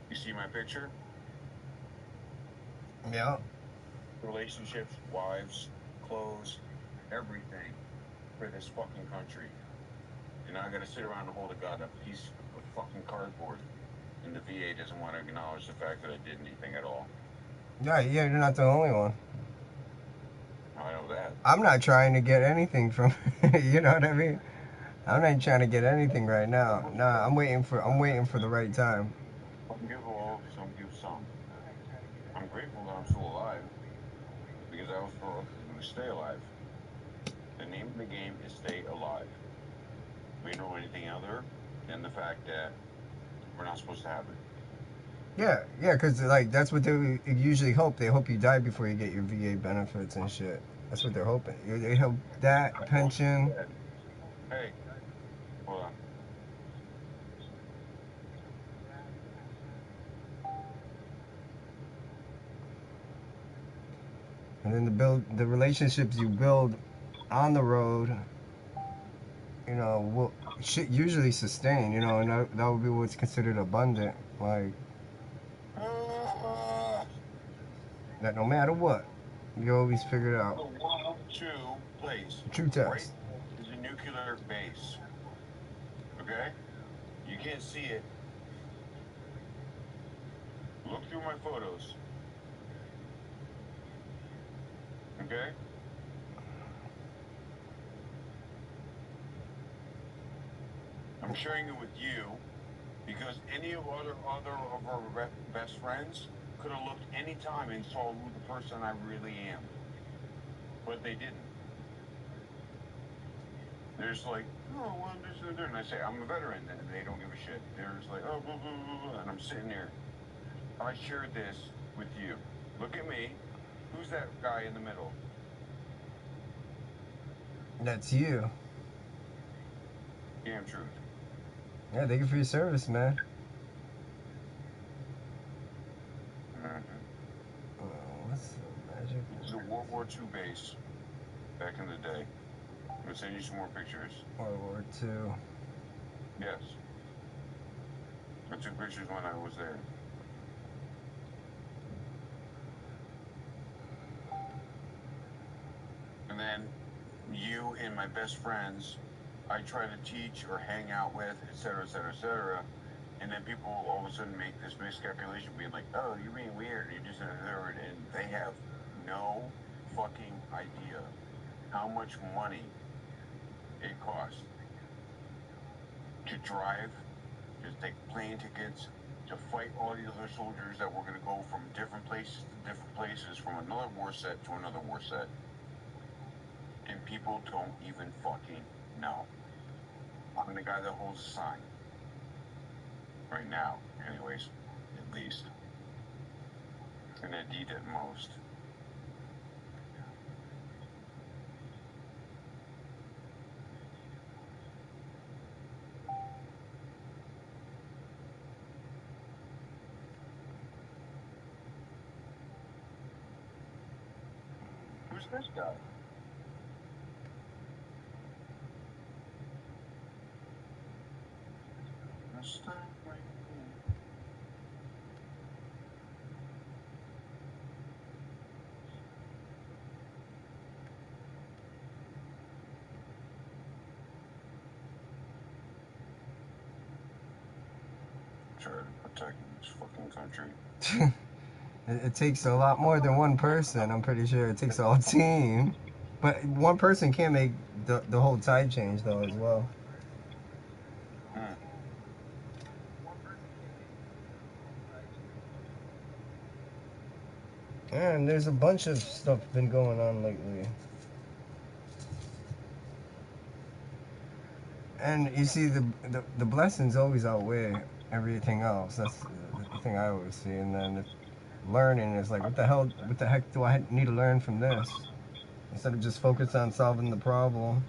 You see my picture?
Yeah.
Relationships, wives, clothes, everything for this fucking country. And I gotta sit around and hold a piece of fucking cardboard. And the VA doesn't want to acknowledge the fact that I did anything at all.
Yeah, you're not the only one.
I know that.
I'm not trying to get anything from you know what I mean? I'm not trying to get anything right now. Nah, I'm waiting for the right time.
Some give all, some give some. I'm grateful that I'm still alive because I was supposed to stay alive. The name of the game is stay alive. We don't know anything other than the fact that we're not supposed to have it.
Yeah, because like that's what they usually hope. They hope you die before you get your VA benefits and shit. That's what they're hoping. They hope that pension.
Hey, hold on.
And then the relationships you build on the road, will shit usually sustain, and that would be what's considered abundant. Like that, no matter what, you always figure it out.
The 102 place.
True
Right
test.
is a nuclear base. Okay? You can't see it. Look through my photos. Okay? I'm sharing it with you because any of other of our best friends could have looked any time and saw who the person I really am. But they didn't. They're just like, oh, well, I'm this and that. And I say, I'm a veteran. And they don't give a shit. They're just like, oh, blah, blah, blah, blah. And I'm sitting there. I shared this with you. Look at me. Who's that guy in the middle?
That's you.
Damn truth.
Yeah, thank you for your service, man.
Mm-hmm.
What's the magic?
This is a World War II base back in the day. I'm going to send you some more pictures.
World War II.
Yes. I took pictures when I was there. And then you and my best friends, I try to teach or hang out with, et cetera, et cetera, et cetera. And then people all of a sudden make this miscalculation being like, oh, you're being weird, you just third, and they have no fucking idea how much money it costs to drive, to take plane tickets, to fight all these other soldiers that were going to go from different places to different places, from another war set to another war set. And people don't even fucking know. I'm the guy that holds a sign. Right now, anyways, at least. And indeed at most. Who's this guy? Try to protect this fucking country.
It takes a lot more than one person. I'm pretty sure it takes a whole team. But one person can make the whole tide change, though, as well. And there's a bunch of stuff been going on lately. And you see, the blessings always outweigh everything else. That's the thing I always see. And then learning is like, what the heck do I need to learn from this? Instead of just focus on solving the problem.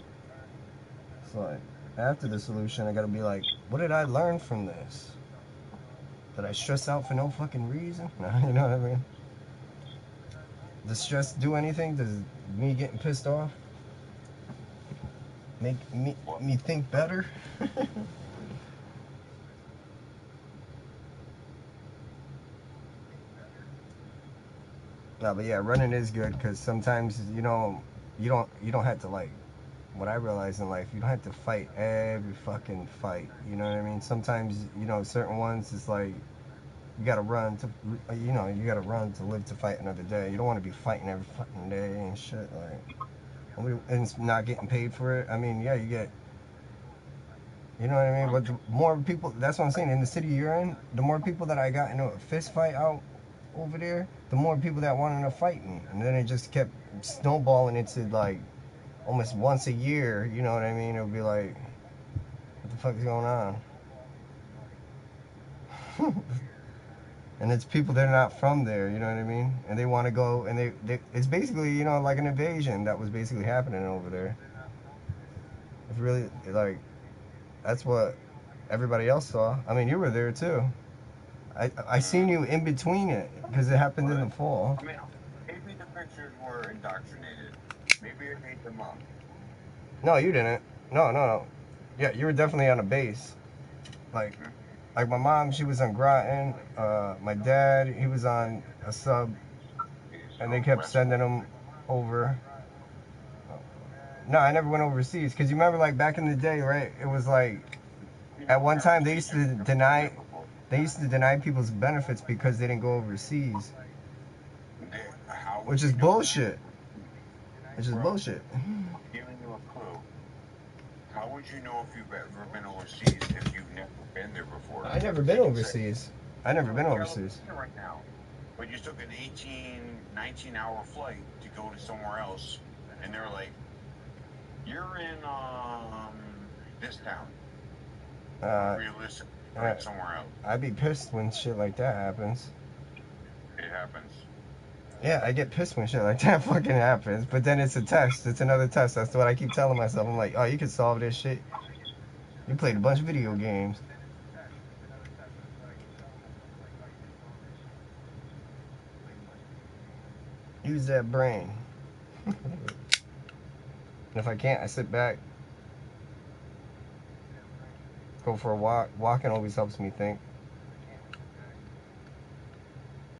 It's like, after the solution, I gotta be like, what did I learn from this? Did I stress out for no fucking reason? No, you know what I mean? Does stress do anything? Does me getting pissed off make me think better? No, but yeah, running is good because sometimes you don't have to, like, what I realize in life, you don't have to fight every fucking fight. You know what I mean? Sometimes certain ones it's like you gotta run to live to fight another day. You don't want to be fighting every fucking day and shit, like, and it's not getting paid for it. I mean, yeah, you get. You know what I mean? But the more people, that's what I'm saying. In the city you're in, the more people that I got in a fist fight out over there, the more people that wanted to fight me. And then it just kept snowballing into, like, almost once a year. You know what I mean? It would be like, what the fuck is going on? And it's people that are not from there, you know what I mean? And they want to go, and it's basically, like an invasion that was basically happening over there. It's really, like, that's what everybody else saw. I mean, you were there too. I seen you in between it because it happened in the fall.
I mean, maybe the pictures were indoctrinated. Maybe I made them up.
No, you didn't. No. Yeah, you were definitely on a base. Like my mom, she was on Groton. My dad, he was on a sub, and they kept sending him over. No, I never went overseas because you remember, like, back in the day, right? It was like at one time they used to deny people's benefits because they didn't go overseas, which is bullshit. Which is bullshit.
I'm giving you a clue. How would you know if you've ever been overseas if you've never been there before?
I never been overseas. I never been overseas.
Right now, but you took an 19-hour flight to go to somewhere else, and they're like, "You're in this town." Realistic, right, somewhere else.
I'd be pissed when shit like that happens.
It happens.
Yeah, I get pissed when shit like that fucking happens. But then it's a test. It's another test. That's what I keep telling myself. I'm like, oh, you can solve this shit. You played a bunch of video games. Use that brain. And if I can't, I sit back. Go for a walk. Walking always helps me think.